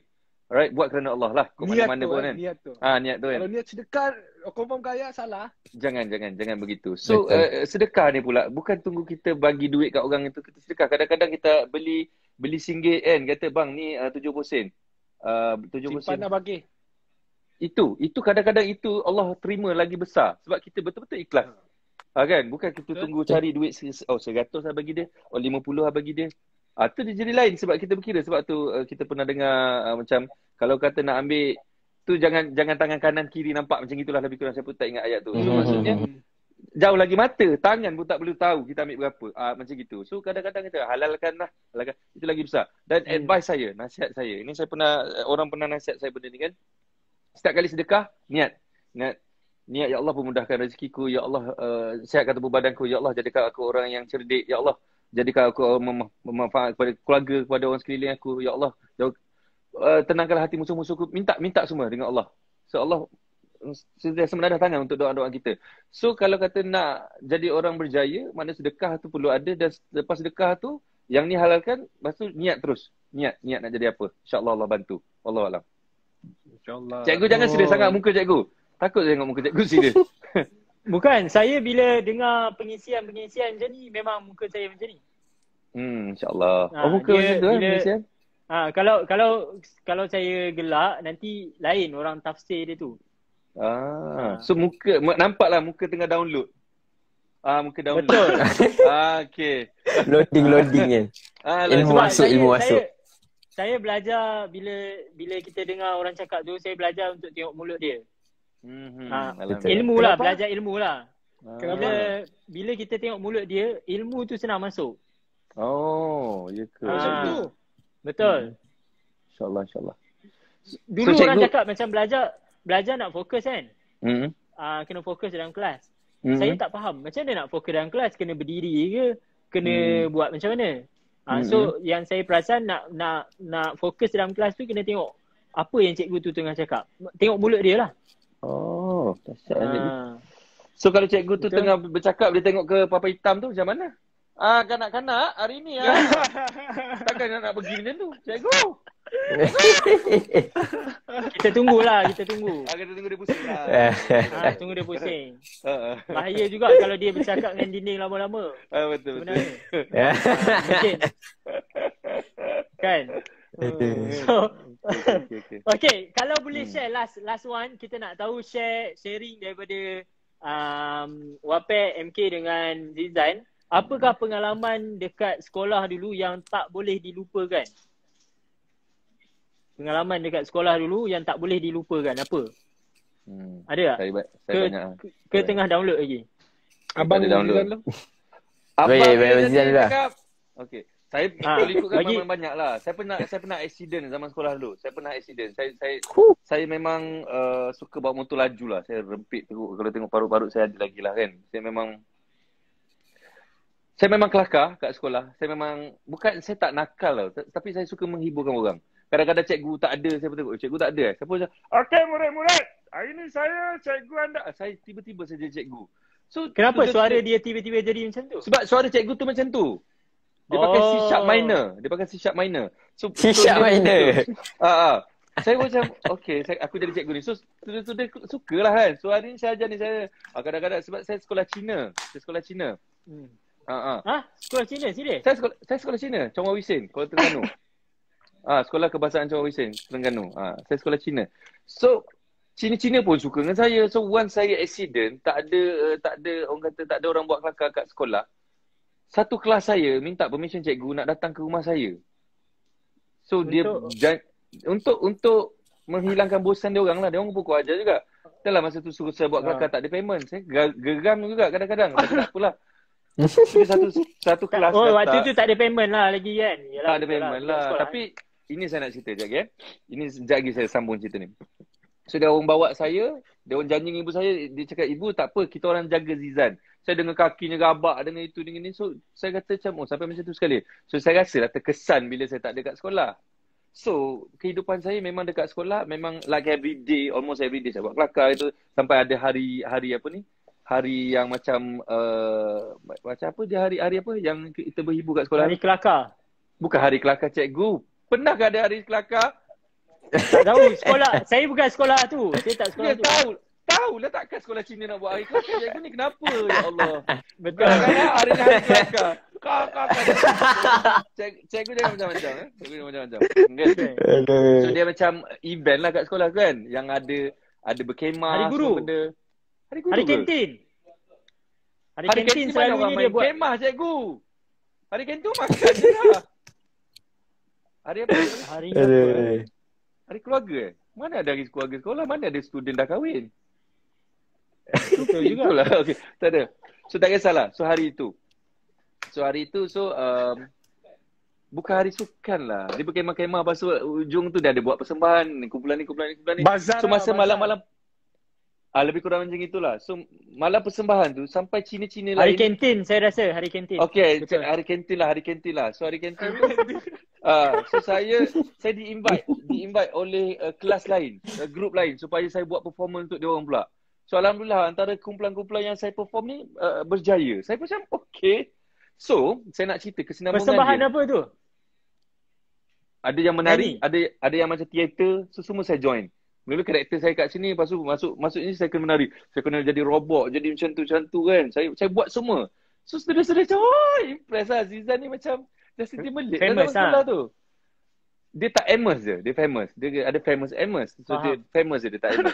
Alright, buat kerana Allah lah. Kau mana-mana pun kan. Niat tu kan. Kalau niat sedekah confirm kaya salah. Jangan begitu. So sedekah ni pula bukan tunggu kita bagi duit kat orang itu kita sedekah. Kadang-kadang kita beli RM1 kan, kata bang ni 70 sen. 70 sen. Simpan nak bagi. Itu kadang-kadang itu Allah terima lagi besar sebab kita betul-betul ikhlas. Kan, bukan kita tunggu cari duit 100 lah bagi dia, 50 lah bagi dia. Tu dia jadi lain sebab kita berkira. Sebab tu kita pernah dengar macam kalau kata nak ambil tu jangan tangan kanan kiri nampak macam gitulah, lebih kurang saya pun tak ingat ayat tu. So maksudnya jauh lagi mata, tangan pun tak perlu tahu kita ambil berapa. Macam gitu. So kadang-kadang kita halalkanlah. Itu lagi besar. Dan advice saya, nasihat saya. Ini saya pernah, orang pernah nasihat saya benda ni kan. Setiap kali sedekah, niat ya Allah pemudahkan rezekiku, ya Allah sihatkan tubuh badanku, ya Allah jadikan aku orang yang cerdik, ya Allah jadikan aku memanfaat kepada keluarga, kepada orang sekeliling aku, ya Allah tenangkanlah hati musuh-musuhku. Minta semua dengan Allah. So Allah sentiasa menadah tangan untuk doa-doa kita. So kalau kata nak jadi orang berjaya, mana sedekah tu perlu ada, dan lepas sedekah tu yang ni halalkan, lepas tu niat terus. Niat nak jadi apa. InsyaAllah Allah bantu. Wallahualam. InsyaAllah. Cikgu jangan sedih sangat muka cikgu. Takut saya tengok muka cikgu serius. Bukan, saya bila dengar pengisian macam ni, memang muka saya macam ni. InsyaAllah. Muka macam tu pengisian? Kalau saya gelak, nanti lain orang tafsir dia tu. So muka, nampaklah muka tengah download. Muka download. Betul. Okay. Loading kan. Ilmu masuk. Saya belajar bila kita dengar orang cakap tu, saya belajar untuk tengok mulut dia. Ilmu lah, belajar ilmu lah. Bila kita tengok mulut dia, ilmu tu senang masuk. Ya ke? Betul. InsyaAllah. Dulu so, orang cakap macam belajar nak fokus kan. Kena fokus dalam kelas. Saya tak faham macam mana nak fokus dalam kelas, kena berdiri ke, kena buat macam mana. So yang saya perasan nak fokus dalam kelas tu kena tengok apa yang cikgu tu tengah cakap. Tengok mulut dia lah. So kalau cikgu tu tengah bercakap, dia tengok ke papan hitam tu macam mana? Kanak-kanak hari ni takkan nak pergi macam tu, cikgu. Kita tunggulah. Kita tunggu dia pusing lah. Tunggu dia pusing. Bahaya juga kalau dia bercakap dengan dinding lama-lama. Betul. Mungkin. Kan? So, okay, kalau boleh share last one, kita nak tahu sharing daripada Wapek, MK dengan Zizan. Apakah pengalaman dekat sekolah dulu yang tak boleh dilupakan? Pengalaman dekat sekolah dulu yang tak boleh dilupakan apa? Ada tak? Saya banyak. Ke tengah download lagi? Abang download dulu. Abang Zizan lah. Okey. Saya ikutkan memang banyak lah. Saya pernah accident zaman sekolah dulu. Saya memang suka bawa motor laju lah. Saya rempit teruk. Kalau tengok parut-parut saya ada lagi lah kan. Saya memang kelakar kat sekolah. Saya tak nakal lah. Tapi saya suka menghiburkan orang. Kadang-kadang cikgu tak ada, saya pun tengok, cikgu tak ada. Saya pun macam, okey murid-murid, hari ni saya cikgu anda. Saya tiba-tiba saja cikgu. So, kenapa suara dia tiba-tiba jadi macam tu? Sebab suara cikgu tu macam tu. Dia pakai C sharp minor. So, C sharp minor. Saya macam, okey, aku jadi cikgu ni. So, dia sukalah kan. So, hari ni saya ajar ni saya. Kadang-kadang sebab saya sekolah Cina. Sekolah Cina, serius? Saya sekolah Cina, Chong Hua Wisin, Kuala Terengganu. Sekolah Kebahasaan Chong Hua Wisin, Terengganu. Saya sekolah Cina. So, Cina-Cina pun suka dengan saya. So, once saya accident, tak ada orang kata tak ada orang buat kelakar kat sekolah. Satu kelas saya minta permission cikgu nak datang ke rumah saya. So, untuk menghilangkan bosan dia orang lah. Dia orang pukul ajar juga. Dalam masa tu suruh saya buat kelakar, tak ada payment. Saya geram juga kadang-kadang. Tapi tak apalah. Satu kelas waktu tu tak ada payment lah lagi kan? Yalah, tak ada payment lah. Tapi ini saya nak cerita sekejap Ini sekejap lagi saya sambung cerita ni. So dia orang bawa saya, dia orang janji dengan ibu saya, dia cakap, ibu tak apa, kita orang jaga Zizan. Saya dengar kakinya rabak, dengan itu, dengan ni. So saya kata macam, sampai macam tu sekali. So saya rasa lah terkesan bila saya tak ada kat sekolah. So kehidupan saya memang dekat sekolah, memang like every day, almost every day saya buat kelakar itu. Sampai ada hari hari yang macam apa dia, hari apa yang kita berhibur kat sekolah? Hari kelakar. Bukan hari kelakar cikgu. Pernah ke ada hari kelakar? Tak tahu sekolah. Saya bukan sekolah tu. Saya tak sekolah tu. Tahu lah takkan sekolah Cina nak buat hari kelakar. Cikgu ni kenapa? Ya Allah. Betul. Hari kelakar. Cikgu jangan macam-macam. Cikgu jangan macam-macam. So dia macam event lah kat sekolah kan. Yang ada berkemah. Hari guru. Hari kantin. Hari kantin selalunya dia buat kemah cikgu. Hari kantin makan je lah. Hari apa? Hari apa? Hari keluarga. Mana ada hari keluarga sekolah? Mana ada student dah kahwin? Betul juga. Itulah. Okay. Tak ada. So tak kisahlah. So hari itu. Bukan hari sukan lah. Dia berkemah-kemah. Lepas tu ujung tu dia ada buat persembahan. Kumpulan ni. Bazar so masa malam-malam. Lebih kurang macam itulah. So malam persembahan tu sampai Cina-Cina lain. Hari kantin saya rasa. Hari kantin. Okay. Hari kantin lah. So hari kantin tu. So saya di-invite oleh kelas lain, grup lain supaya saya buat performance untuk dia orang pula. So alhamdulillah antara kumpulan-kumpulan yang saya perform ni berjaya. Saya macam okay. So saya nak cerita kesinambungan persembahan dia. Apa tu? Ada yang menari, ada yang macam teater, so semua saya join. Mula karakter saya kat sini, lepas tu masuk ni saya kena menari. Saya kena jadi robot, jadi macam tu kan. Saya buat semua. So student-student macam, oh impress lah. Zizan ni macam Justin Timberlake dalam sekolah tu. Dia tak Amos je, dia famous. Dia ada famous Amos. So dia famous je, dia tak Amos.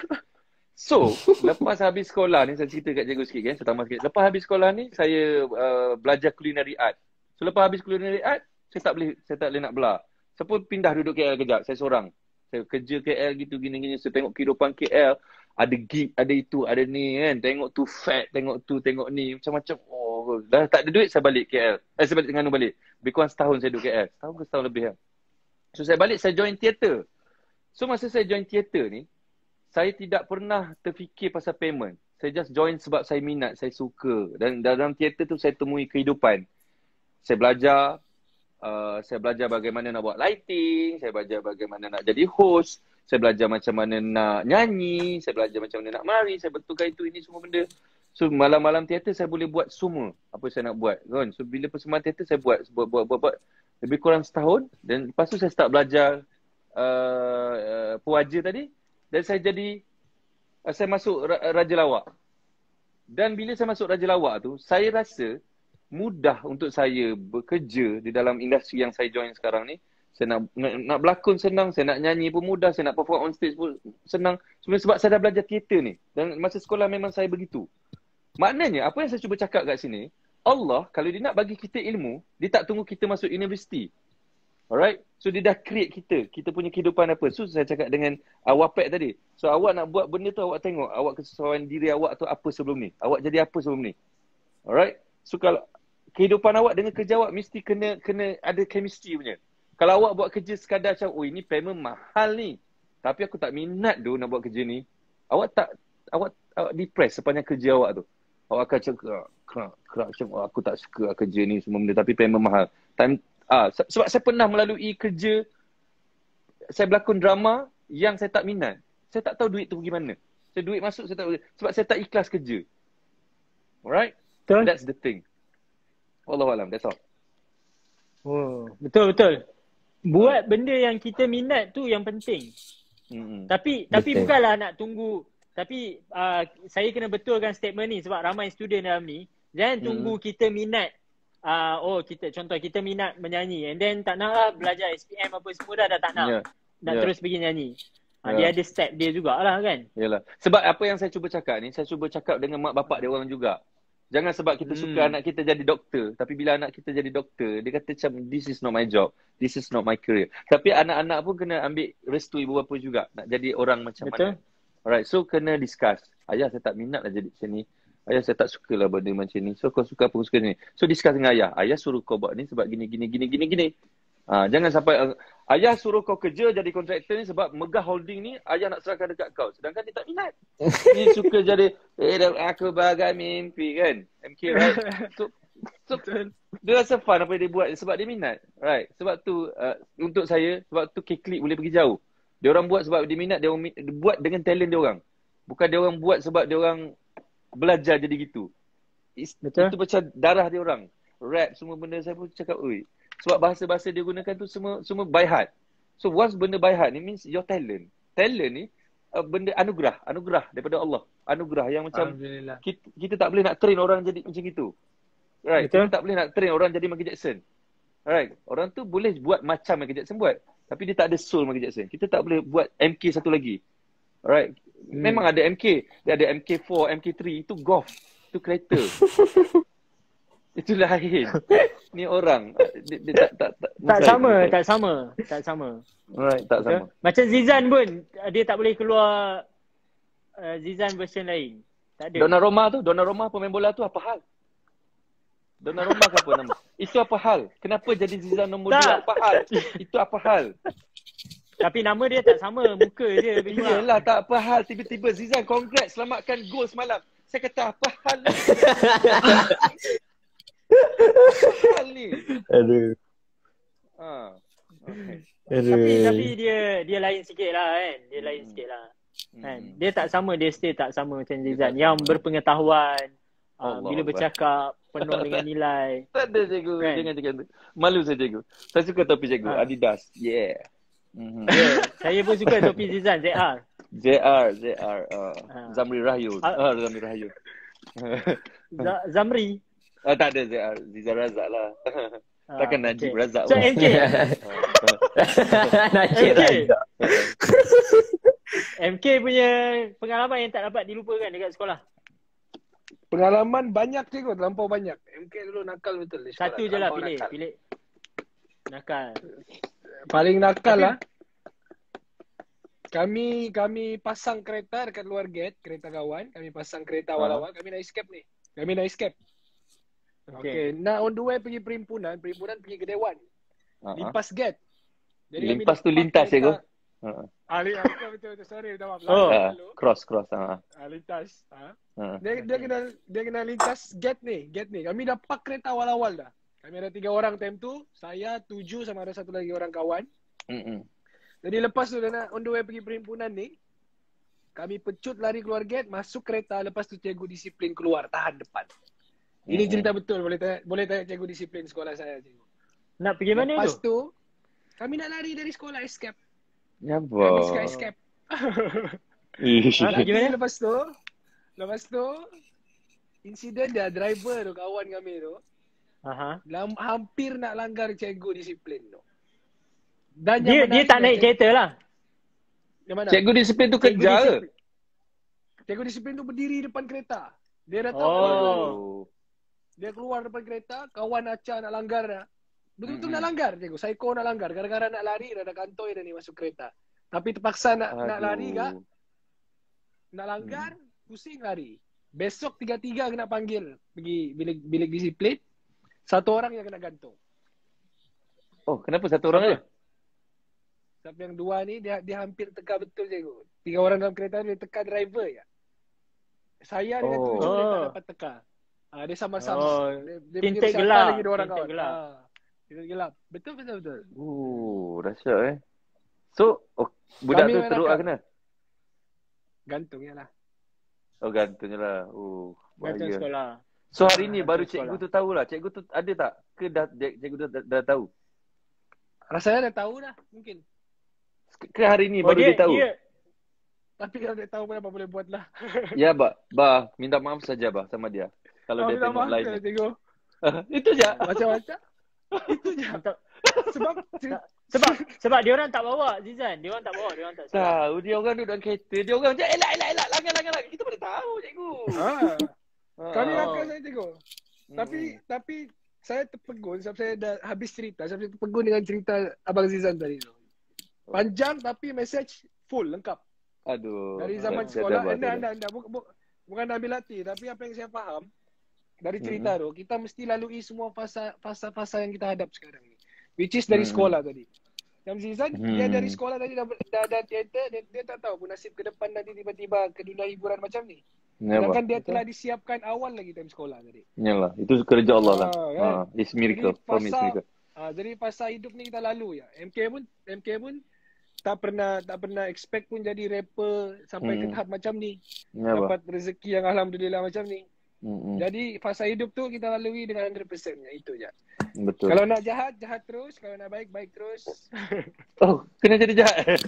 So, lepas habis sekolah ni, saya cerita kat cikgu sikit kan, saya tambah sikit. Lepas habis sekolah ni, saya belajar culinary art. So lepas habis culinary art, saya tak boleh nak belah. Saya pun pindah duduk KL kejap, saya seorang. Saya kerja KL gitu gini-gini, saya tengok kehidupan KL, ada gig, ada itu, ada ni kan. Tengok tu fat, tengok tu, tengok ni, macam-macam. Oh, dah tak ada duit, saya balik KL. Saya balik Terengganu balik. Lebih kurang setahun saya duduk KL. Setahun lebih kan. So saya balik, saya join teater. So masa saya join teater ni, saya tidak pernah terfikir pasal payment. Saya just join sebab saya minat, saya suka. Dan dalam teater tu saya temui kehidupan. Saya belajar bagaimana nak buat lighting, saya belajar bagaimana nak jadi host, saya belajar macam mana nak nyanyi, saya belajar macam mana nak menari, saya betulkan itu, ini semua benda. So malam-malam teater saya boleh buat semua apa saya nak buat kan. So bila persembahan teater saya buat lebih kurang setahun, dan lepas tu saya start belajar pewaja tadi, dan saya masuk Raja Lawak. Dan bila saya masuk Raja Lawak tu, saya rasa mudah untuk saya bekerja di dalam industri yang saya join sekarang ni. Saya nak berlakon senang, saya nak nyanyi pun mudah, saya nak perform on stage pun senang. Sebab saya dah belajar teater ni. Dan masa sekolah memang saya begitu. Maknanya, apa yang saya cuba cakap kat sini, Allah kalau dia nak bagi kita ilmu, dia tak tunggu kita masuk universiti. Alright? So dia dah create kita punya kehidupan apa. So saya cakap dengan Wapek tadi. So awak nak buat benda tu, awak tengok awak kesesuaian diri awak tu apa sebelum ni. Awak jadi apa sebelum ni. Alright? So kalau kehidupan awak dengan kerja awak mesti kena ada chemistry punya. Kalau awak buat kerja sekadar macam, oh ini payment mahal ni, tapi aku tak minat tu nak buat kerja ni, awak depressed sepanjang kerja awak tu. Awak akan cakap, kerak macam, oh, aku tak suka kerja ni semua benda, tapi payment mahal. Sebab saya pernah melalui kerja, saya berlakon drama yang saya tak minat. Saya tak tahu duit tu pergi mana. Duit masuk saya tak, sebab saya tak ikhlas kerja. Alright? Betul. That's the thing. Wallahualam, that's all. Oh, betul. Buat benda yang kita minat tu yang penting. Tapi bukanlah nak tunggu. Tapi saya kena betulkan statement ni sebab ramai student dalam ni. Jangan tunggu kita minat. Contoh kita minat menyanyi and then tak nak lah belajar SPM apa semua dah tak nak. Nak terus pergi nyanyi. Dia ada step dia jugalah kan. Yalah. Sebab apa yang saya cuba cakap ni, saya cuba cakap dengan mak bapak dia orang juga. Jangan sebab kita suka anak kita jadi doktor, tapi bila anak kita jadi doktor, dia kata macam, this is not my job, this is not my career. Tapi anak-anak pun kena ambil restu ibu bapa juga, nak jadi orang macam mana. Alright, so kena discuss. Ayah saya tak minat lah jadi macam ni. Ayah saya tak suka lah benda macam ni. So kau suka apa, kau suka ni. So discuss dengan ayah. Ayah suruh kau buat ni sebab gini. Jangan sampai ayah suruh kau kerja jadi kontraktor ni sebab megah holding ni, ayah nak serahkan dekat kau. Sedangkan dia tak minat. Dia suka jadi, aku bagai mimpi kan. MK, right? So dia rasa fun apa dia buat sebab dia minat. Right? Sebab tu, untuk saya, sebab tu K-Click boleh pergi jauh. Dia orang buat sebab dia minat, dia buat dengan talent dia orang. Bukan dia orang buat sebab dia orang belajar jadi gitu. Itu macam darah dia orang. Rap, semua benda saya pun cakap, sebab bahasa-bahasa dia gunakan tu semua by heart. So once benda by heart ni means your talent. Talent ni benda anugerah daripada Allah. Anugerah yang macam kita tak boleh nak train orang jadi macam gitu. Right? Betul? Kita tak boleh nak train orang jadi Michael Jackson. Alright? Orang tu boleh buat macam Michael Jackson buat, tapi dia tak ada soul Michael Jackson. Kita tak boleh buat MK satu lagi. Alright? Memang ada MK, dia ada MK4, MK3, itu golf, itu kereta. Itu lain. Ni orang. Dia tak sama. Right, tak sama. Macam Zizan pun, dia tak boleh keluar Zizan version lain. Tak ada. Donnarumma pemain bola tu apa hal? Donnarumma ke apa nama? Itu apa hal? Kenapa jadi Zizan nombor 2? Apa hal? Itu apa hal? Tapi nama dia tak sama, muka je. Yalah, tak apa hal. Tiba-tiba Zizan, congrats, selamatkan gol semalam. Saya kata apa hal? Hal ni. Aduh. Okay. Tapi dia lain sikit lah kan. Dia lain sikit lah. Kan? Dia tak sama, dia still tak sama macam Zizan. Yang berpengetahuan, bila bercakap, penuh dengan nilai. Tak ada cikgu, kan? Jangan cakap tu. Malu saya cikgu. Saya suka topi cikgu, Adidas. Yeah. Saya pun suka topi Zizan, ZR. Zamri Rahyu. Zamri Rahyu. Zamri. Tak ada ZR, Zizan Razak lah. Takkan Najib Razak. So MK. Najib Razak. MK punya pengalaman yang tak dapat dilupakan dekat sekolah. Pengalaman banyak cikgu, terlampau banyak. MK dulu nakal betul di sekolah. Satu je lah pilih. Nakal. Paling nakal lah. Kami pasang kereta dekat luar gate, kereta kawan. Kami pasang kereta awal-awal. Kami nak escape. Okay. Nak on the way pergi perhimpunan pergi ke Dewan. Limpas gate. Jadi limpas tu lintas ya, Go? Betul. Sorry, minta maaf. Cross. Lintas. Dia kena lintas gate ni. Kami dah park kereta awal-awal dah. Kami ada 3 orang time tu. Saya, 7 sama ada satu lagi orang kawan. Jadi lepas tu dia nak on the way pergi perhimpunan ni, kami pecut lari keluar gate, masuk kereta, lepas tu cikgu disiplin keluar, tahan depan. Ini cerita betul, boleh tanya cikgu disiplin sekolah saya, cikgu. Nak pergi mana tu? Lepas tu, kami nak lari dari sekolah, escape. Kami suka escape. Pergi mana? Lepas tu, insiden dia, driver tu, kawan kami tu, hampir nak langgar cikgu disiplin tu. Dan dia tak naik kereta lah. Cikgu disiplin tu kerja ke? Cikgu disiplin tu berdiri depan kereta. Dia datang dia keluar depan kereta, kawan acah nak langgar dah. Betul-betul nak langgar cikgu. Psycho nak langgar. Gara-gara nak lari, dah ada kantoi dah ni masuk kereta. Tapi terpaksa nak lari kak. Nak langgar, pusing lari. Besok 3-3 kena panggil pergi bilik disiplin. 1 orang yang kena gantung. Oh, kenapa 1 orang je? Tapi yang 2 ni dia hampir teka betul cikgu. 3 orang dalam kereta dia teka driver ya. Saya dengan 7 dia tak dapat teka. Dia sama-sama. Dia tinted gelap. Lagi 2 orang kawan. Tinted gelap. Betul. Dahsyat So, budak tu teruk lah kena? Gantung je lah. Gantung je lah. Gantung sekolah. So hari ni baru cikgu tu tahulah. Cikgu tu ada tak? Ke cikgu tu dah tahu? Rasanya dah tahu dah. Mungkin. Ke hari ni baru dia tahu? Tapi kalau dia tahu pun apa boleh buat lah. Ya, Bah. Minta maaf saja, Bah, sama dia. Kalau dia tengok live ni. Itu je. Macam-macam. Itu je. Sebab dia orang tak bawa, Zizan. Dia orang tak bawa. Dia orang tak tahu. Dia orang duduk dalam kereta. Dia orang macam, elak. Langgar. Kita boleh tahu, cikgu. Kami langgar saya, cikgu. Tapi saya terpegun sebab saya dah habis cerita. Saya terpegun dengan cerita Abang Zizan tadi tu. Panjang tapi message full, lengkap. Aduh. Dari zaman sekolah, anda. Bukan ambil hati, tapi apa yang saya faham dari cerita tu, kita mesti lalui semua fasa yang kita hadap sekarang ni. Which is dari sekolah tadi. Yang Zizan, dia dari sekolah tadi dah teater, dia tak tahu pun nasib ke depan nanti tiba-tiba ke dunia hiburan macam ni. Sedangkan dia telah disiapkan awal lagi time sekolah tadi. Yalah, itu kerja Allah lah. It's miracle. Jadi fasa hidup ni kita lalu ya. MK pun tak pernah expect pun jadi rapper sampai ke tahap macam ni. Dapat rezeki yang alhamdulillah macam ni. Jadi fasa hidup tu kita lalui dengan 100% ya, itu je. Betul. Kalau nak jahat terus, kalau nak baik terus. Kena jadi jahat.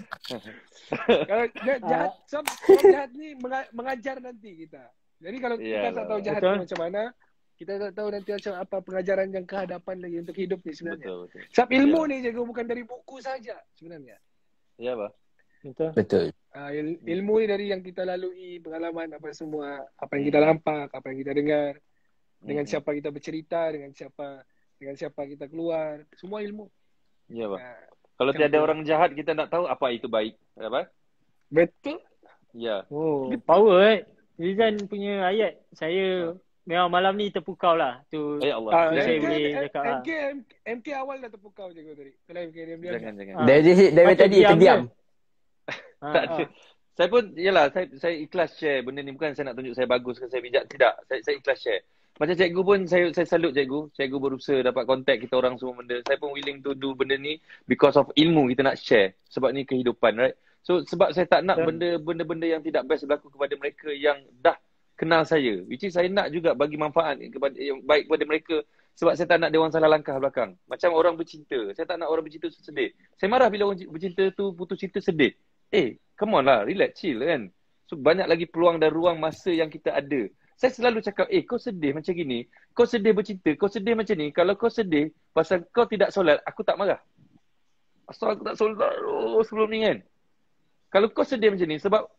Kalau jahat, sebab jahat ni mengajar nanti kita. Jadi kalau kita tak tahu jahat tu macam mana, kita tak tahu nanti macam apa pengajaran yang kehadapan lagi untuk hidup ni sebenarnya. Betul. Sebab ilmu ni cikgu bukan dari buku saja sebenarnya. Ya, Bah. Betul. Ilmu ni dari yang kita lalui, pengalaman apa semua, apa yang kita nampak, apa yang kita dengar, dengan siapa kita bercerita, dengan siapa kita keluar, semua ilmu. Ya, Bah. Kalau tiada orang jahat, kita nak tahu apa itu baik. Apa? Betul. Ya. Power Zizan punya ayat. Saya memang malam ni terpukau lah. Tu ya Allah. saya boleh cakap lah. MK awal dah terpukau cikgu tadi. Kalau MK diam-diam. Jangan. Dari tadi terdiam. Tak ada. Saya pun, yalah, saya ikhlas share benda ni. Bukan saya nak tunjuk saya bagus ke saya bijak. Tidak. Saya ikhlas share. Macam cikgu pun, saya salut cikgu. Cikgu berusaha dapat kontak kita orang semua benda. Saya pun willing to do benda ni because of ilmu kita nak share. Sebab ni kehidupan, right? So, sebab saya tak nak benda-benda yang tidak best berlaku kepada mereka yang dah kenal saya. Which is saya nak juga bagi manfaat kepada yang baik kepada mereka Sebab saya tak nak dia orang salah langkah belakang. Macam orang bercinta. Saya tak nak orang bercinta tu sedih. Saya marah bila orang bercinta tu putus cinta sedih. Come on lah. Relax, chill kan. So banyak lagi peluang dan ruang masa yang kita ada. Saya selalu cakap, kau sedih macam gini. Kau sedih bercinta. Kau sedih macam ni. Kalau kau sedih pasal kau tidak solat, aku tak marah. Asal aku tak solat sebelum ni kan. Kalau kau sedih macam ni sebab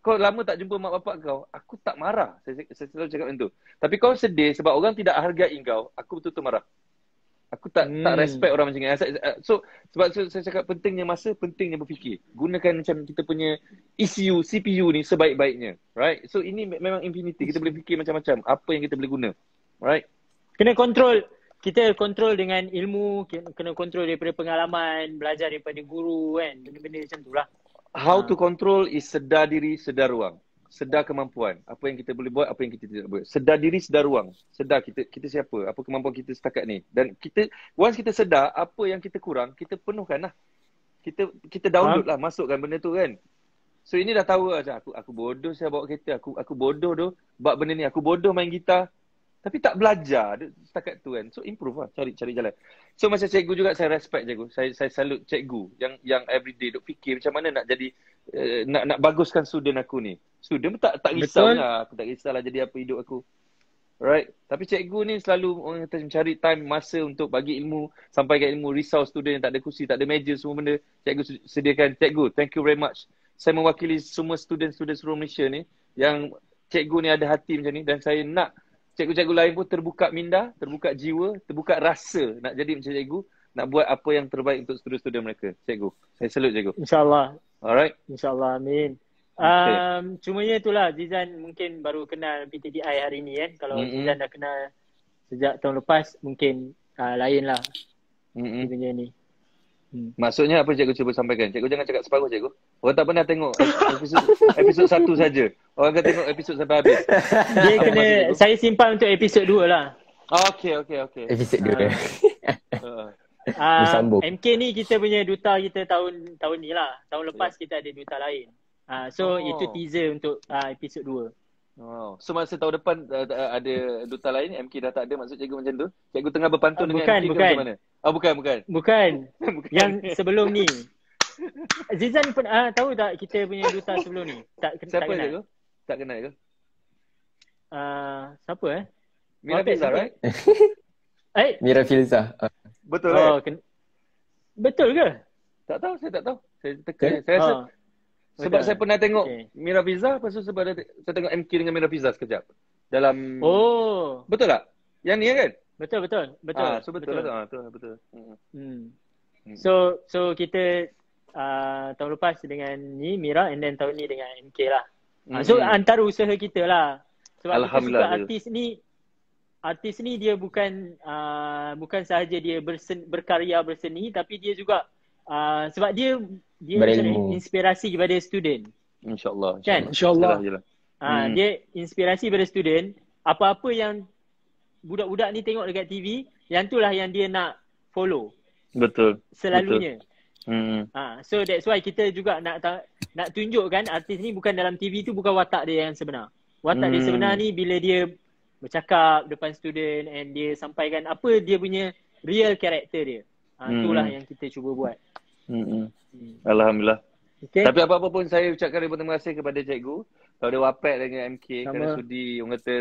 kau lama tak jumpa mak bapak kau, aku tak marah. Saya selalu cakap macam tu. Tapi kau sedih sebab orang tidak hargai kau, aku betul-betul marah. Aku tak respect orang macam ni. So saya cakap pentingnya masa, pentingnya berfikir. Gunakan macam kita punya ECU, CPU ni sebaik-baiknya. Right? So ini memang infinity. Kita boleh fikir macam-macam. Apa yang kita boleh guna. Right? Kena kontrol. Kita kontrol dengan ilmu, kena kontrol daripada pengalaman, belajar daripada guru kan. Benda-benda macam tu lah. How to control is sedar diri, sedar ruang. Sedar kemampuan. Apa yang kita boleh buat, apa yang kita tidak boleh. Sedar diri, sedar ruang. Sedar kita siapa, apa kemampuan kita setakat ni. Dan once kita sedar apa yang kita kurang, kita penuhkan lah. Kita download lah, masukkan benda tu kan. So ini dah tahu lah, aku bodoh saya bawa kereta, aku bodoh tu buat benda ni, aku bodoh main gitar. Tapi tak belajar setakat tu kan. So improve lah, cari jalan. So macam cikgu juga saya respect cikgu. Saya salute cikgu yang everyday duk fikir macam mana nak jadi nak baguskan student aku ni. Student tak risau lah. Aku tak risaulah jadi apa hidup aku. Right? Tapi cikgu ni selalu orang kata mencari time, masa untuk bagi ilmu, sampaikan ilmu, risau student yang tak ada kursi, tak ada meja, semua benda. Cikgu sediakan. Cikgu, thank you very much. Saya mewakili semua student-student seluruh Malaysia ni yang cikgu ni ada hati macam ni dan saya nak cikgu-cikgu lain pun terbuka minda, terbuka jiwa, terbuka rasa nak jadi macam cikgu, nak buat apa yang terbaik untuk student-student mereka. Cikgu, saya salute cikgu. InsyaAllah. Alright. InsyaAllah, amin. Okay. Cumanya itulah, Zizan mungkin baru kenal PTDI hari ni kan. Kalau Zizan dah kenal sejak tahun lepas, mungkin lain lah benda ni. Maksudnya apa cikgu cuba sampaikan? Cikgu jangan cakap separuh cikgu. Orang tak pernah tengok episod 1 saja. Orang akan tengok episod sampai habis. Dia kena, saya simpan untuk episod 2 lah. Okay. Episod 2. MK ni kita punya duta kita tahun ni lah. Tahun lepas kita ada duta lain. So itu teaser untuk episod 2. So masa tahun depan ada duta lain, MK dah tak ada, maksud cikgu macam tu? Cikgu tengah berpantun dengan MK ke macam mana? Bukan. Yang sebelum ni. Zizan pun tahu tak kita punya duta sebelum ni? Siapa cikgu? Tak kenal ke? Siapa Mira Filzah, right? Mira Filzah. Betul Betul ke? Tak tahu, saya tak tahu. Saya teka. Saya rasa sebab saya pernah tengok Mira Filzah, lepas tu sebab saya tengok MK dengan Mira Filzah sekejap. Dalam betul tak? Yang ni kan? Betul. So betul. So kita tahun lepas dengan ni Mira and then tahun ni dengan MK lah. So antara usaha kita lah. Sebab kita suka artis ni dia bukan sahaja dia berkarya berseni, tapi dia juga sebab dia inspirasi kepada student. InsyaAllah. Kan? InsyaAllah. Dia inspirasi kepada student. Apa-apa yang budak-budak ni tengok dekat TV, yang itulah yang dia nak follow. Betul. Selalunya. So that's why kita juga nak tunjukkan artis ni bukan dalam TV tu bukan watak dia yang sebenar. Watak dia sebenar ni bila dia bercakap depan student and dia sampaikan apa dia punya real character dia. Itulah yang kita cuba buat. Alhamdulillah. Okay. Tapi apa-apa pun saya ucapkan terima kasih kepada cikgu. Kalau dia wafat dengan MK kerana sudi orang kata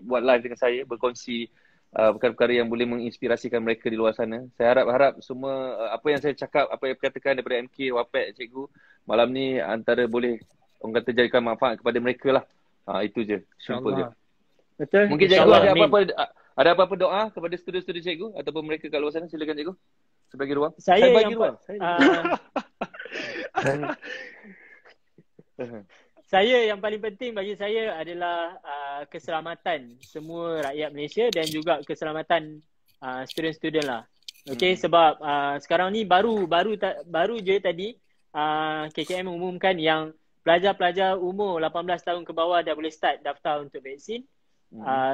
buat live dengan saya, berkongsi perkara-perkara yang boleh menginspirasikan mereka di luar sana. Saya harap semua apa yang saya cakap, apa yang katakan daripada MK wafat cikgu malam ni antara boleh orang kata jadikan manfaat kepada mereka lah. Itu je. Simple je. Betul. Mungkin cikgu ada apa-apa doa kepada student-student cikgu ataupun mereka kat luar sana, silakan cikgu. Sebagai ruang. Saya bagi ruang. Saya yang paling penting bagi saya adalah keselamatan semua rakyat Malaysia dan juga keselamatan student-student lah. Okay, sebab sekarang ni baru je tadi KKM mengumumkan yang pelajar-pelajar umur 18 tahun ke bawah dah boleh start daftar untuk vaksin.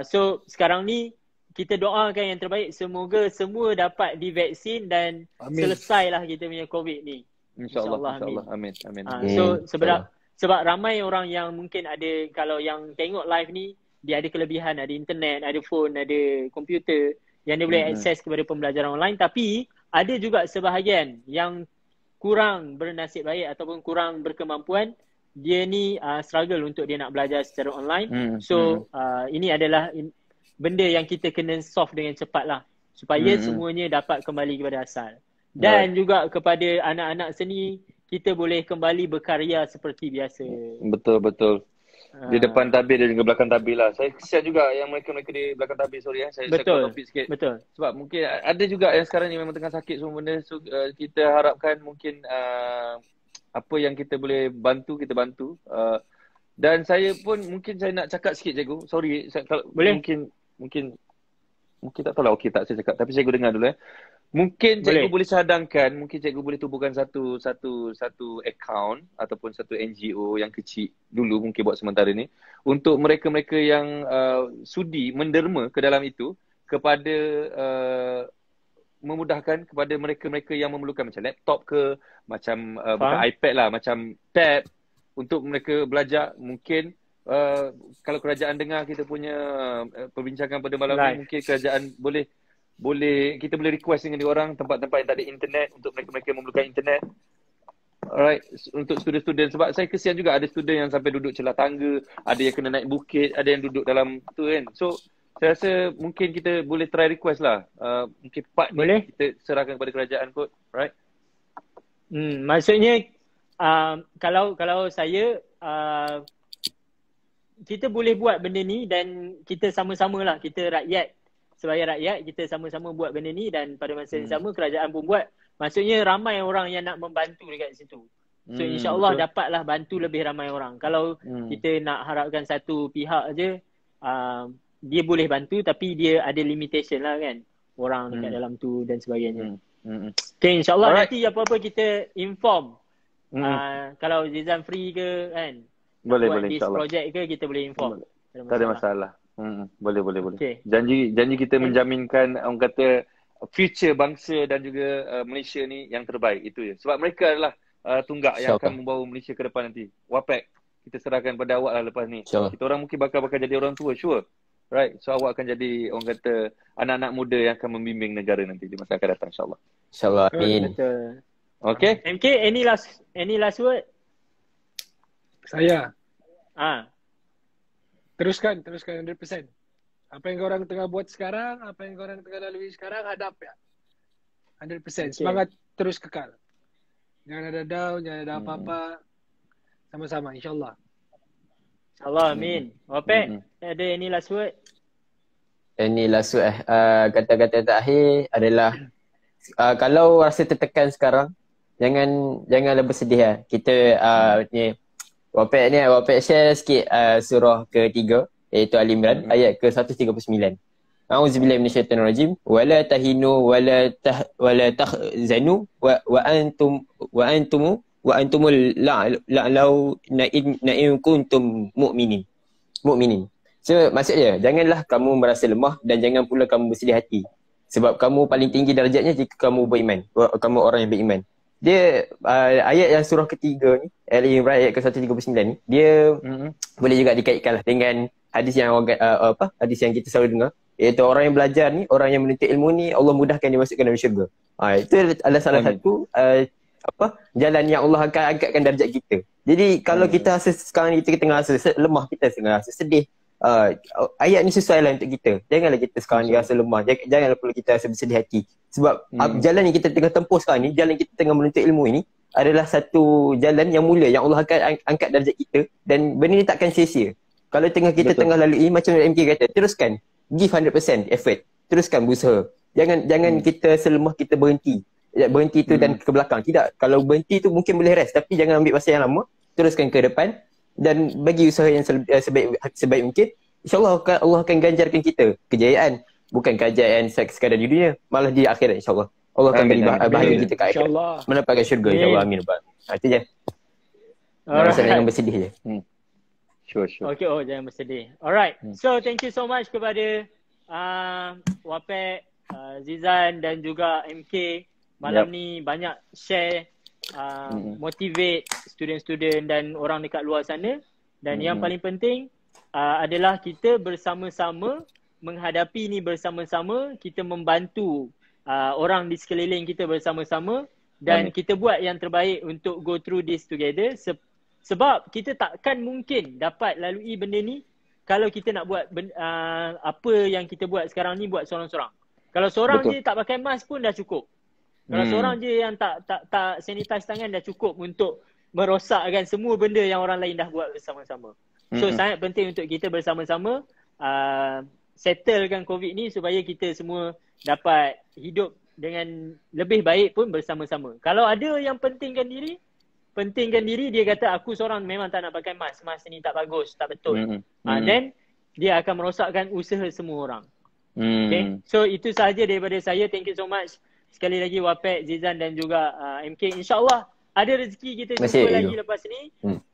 So sekarang ni kita doakan yang terbaik, semoga semua dapat divaksin dan selesailah kita punya COVID ni. InsyaAllah. Amin. So sebab ramai orang yang mungkin ada, kalau yang tengok live ni, dia ada kelebihan, ada internet, ada phone, ada komputer. yang dia boleh akses kepada pembelajaran online. Tapi ada juga sebahagian yang kurang bernasib baik ataupun kurang berkemampuan, dia ni struggle untuk dia nak belajar secara online. So ini adalah benda yang kita kena solve dengan cepat lah, supaya semuanya dapat kembali kepada asal. Dan juga kepada anak-anak seni, kita boleh kembali berkarya seperti biasa. Betul. Di depan tabir dan juga belakang tabir lah. Saya kesian juga yang mereka-mereka di belakang tabir, sorry saya topik sikit. Betul. Sebab mungkin ada juga yang sekarang ni memang tengah sakit semua benda. So kita harapkan mungkin apa yang kita boleh bantu, kita bantu. Dan saya pun mungkin saya nak cakap sikit cikgu. Sorry, boleh. Mungkin tak tahu lah okey tak saya cakap, tapi cikgu dengar dulu Mungkin cikgu boleh cadangkan, mungkin cikgu boleh tubuhkan satu account ataupun satu NGO yang kecil dulu mungkin buat sementara ni untuk mereka-mereka yang sudi menderma ke dalam itu, kepada memudahkan kepada mereka-mereka yang memerlukan macam laptop ke, macam bukan iPad lah, macam tab untuk mereka belajar. Mungkin kalau kerajaan dengar kita punya perbincangan pada malam ni, mungkin kerajaan kita boleh request dengan diorang tempat-tempat yang tak ada internet untuk mereka-mereka yang memerlukan internet. Alright, untuk student-student, sebab saya kesian juga ada student yang sampai duduk celah tangga, ada yang kena naik bukit, ada yang duduk dalam tu kan. So saya rasa mungkin kita boleh try request lah. Mungkin part ni kita serahkan kepada kerajaan kot, right? Maksudnya kalau saya kita boleh buat benda ni dan kita sama-sama lah, kita rakyat, sebagai rakyat kita sama-sama buat benda ni, dan pada masa yang sama kerajaan pun buat. Maksudnya ramai orang yang nak membantu dekat situ. So insyaAllah dapatlah bantu lebih ramai orang. Kalau kita nak harapkan satu pihak je, dia boleh bantu tapi dia ada limitation lah kan, orang dekat dalam tu dan sebagainya. Okay, insyaAllah nanti apa-apa kita inform. Kalau Zizan free ke kan, boleh insyaAllah project ke, kita boleh inform. Tak ada masalah. Boleh. Okay. Janji kita menjaminkan orang kata future bangsa dan juga Malaysia ni yang terbaik, itu je. Sebab mereka adalah tunggak yang akan membawa Malaysia ke depan nanti. Wapek, kita serahkan pada awak lah lepas ni. Kita orang mungkin bakal jadi orang tua, sure. Right, so awak akan jadi orang kata anak-anak muda yang akan membimbing negara nanti di masa akan datang, insyaAllah. InsyaAllah, amin. Okay. MK, any last word? Saya? Teruskan 100%. Apa yang korang tengah buat sekarang, apa yang korang tengah lalui sekarang, hadap ya. 100%. Semangat terus kekal. Jangan ada down, jangan ada apa-apa. Sama-sama, insyaAllah. InsyaAllah, amin. Wapek, ada any last word? Any last word kata-kata terakhir adalah kalau rasa tertekan sekarang, janganlah bersedih lah. Kita ni Wapek share sikit surah ke-3 iaitu Al-Imran ayat ke-139. A'udzubillahi minasyaitonirrajim. Wala tahinu wala tahzanu wa antumul la'lau na'in kuntum mu'minin. So maksudnya janganlah kamu merasa lemah dan jangan pula kamu bersedih hati. Sebab kamu paling tinggi darjatnya jika kamu beriman. Kamu orang yang beriman. Dia ayat yang surah ketiga ni, Al-Imran ayat ke-139 ni, dia boleh juga dikaitkan lah dengan hadis yang hadis yang kita selalu dengar, iaitu orang yang belajar ni, orang yang menuntut ilmu ni, Allah mudahkan dia masukkan dalam syurga. Itu adalah salah satu jalan yang Allah akan angkatkan darjat kita. Jadi kalau kita rasa sekarang ni kita tengah rasa lemah, kita tengah rasa sedih, ayat ni sesuai lah untuk kita. Janganlah kita sekarang ni rasa lemah, janganlah perlu kita rasa bersedih hati. Sebab jalan yang kita tengah tempuh sekarang ni, jalan kita tengah menuntut ilmu ini adalah satu jalan yang mulia yang Allah akan angkat darjat kita, dan benda ni takkan sia-sia. Kalau kita tengah lalui, macam MK kata, teruskan, give 100% effort, teruskan berusaha. Jangan kita selemah kita berhenti tu dan ke belakang. Tidak, kalau berhenti tu mungkin boleh rest, tapi jangan ambil masa yang lama, teruskan ke depan dan bagi usaha yang sebaik mungkin. InsyaAllah Allah akan ganjarkan kita kejayaan. Bukan kejayaan sekadar di dunia, malah di akhirat insyaAllah. Allah akan beri bahagia kita ke akhirat, mendapatkan syurga insyaAllah. Amin. Itu je. Jangan bersedih je. Sure. Okay, jangan bersedih. Alright, so thank you so much kepada Wapek, Zizan dan juga MK. Malam ni banyak share, motivate student-student dan orang dekat luar sana. Dan yang paling penting adalah kita bersama-sama menghadapi ni bersama-sama, kita membantu orang di sekeliling kita bersama-sama dan kita buat yang terbaik untuk go through this together. Sebab kita takkan mungkin dapat lalui benda ni kalau kita nak buat apa yang kita buat sekarang ni buat seorang-seorang. Kalau seorang je tak pakai mask pun dah cukup. Kalau seorang je yang tak sanitize tangan dah cukup untuk merosakkan semua benda yang orang lain dah buat bersama-sama. So sangat penting untuk kita bersama-sama settlekan COVID ni supaya kita semua dapat hidup dengan lebih baik pun bersama-sama. Kalau ada yang pentingkan diri, dia kata aku seorang memang tak nak pakai mask. Mask ni tak bagus, tak betul. Then dia akan merosakkan usaha semua orang. Okay. So itu sahaja daripada saya. Thank you so much. Sekali lagi Wapek, Zizan dan juga MK. InsyaAllah ada rezeki kita jumpa lagi lepas ni.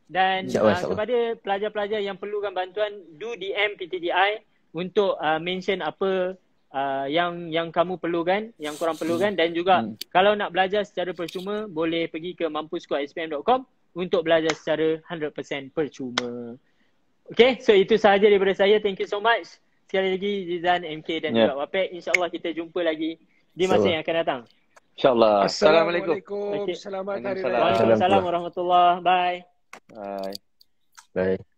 Dan kepada pelajar-pelajar yang perlukan bantuan, do DM PTTI untuk mention apa yang kamu perlukan, yang korang perlukan. Dan juga kalau nak belajar secara percuma, boleh pergi ke mampusquadspm.com untuk belajar secara 100% percuma. Okay, so itu sahaja daripada saya. Thank you so much. Sekali lagi Zizan, MK dan juga Wapek. InsyaAllah kita jumpa lagi di masa yang akan datang. InsyaAllah. Assalamualaikum. Selamat hari raya. Waalaikumsalam warahmatullahi. Bye. Bye. Bye.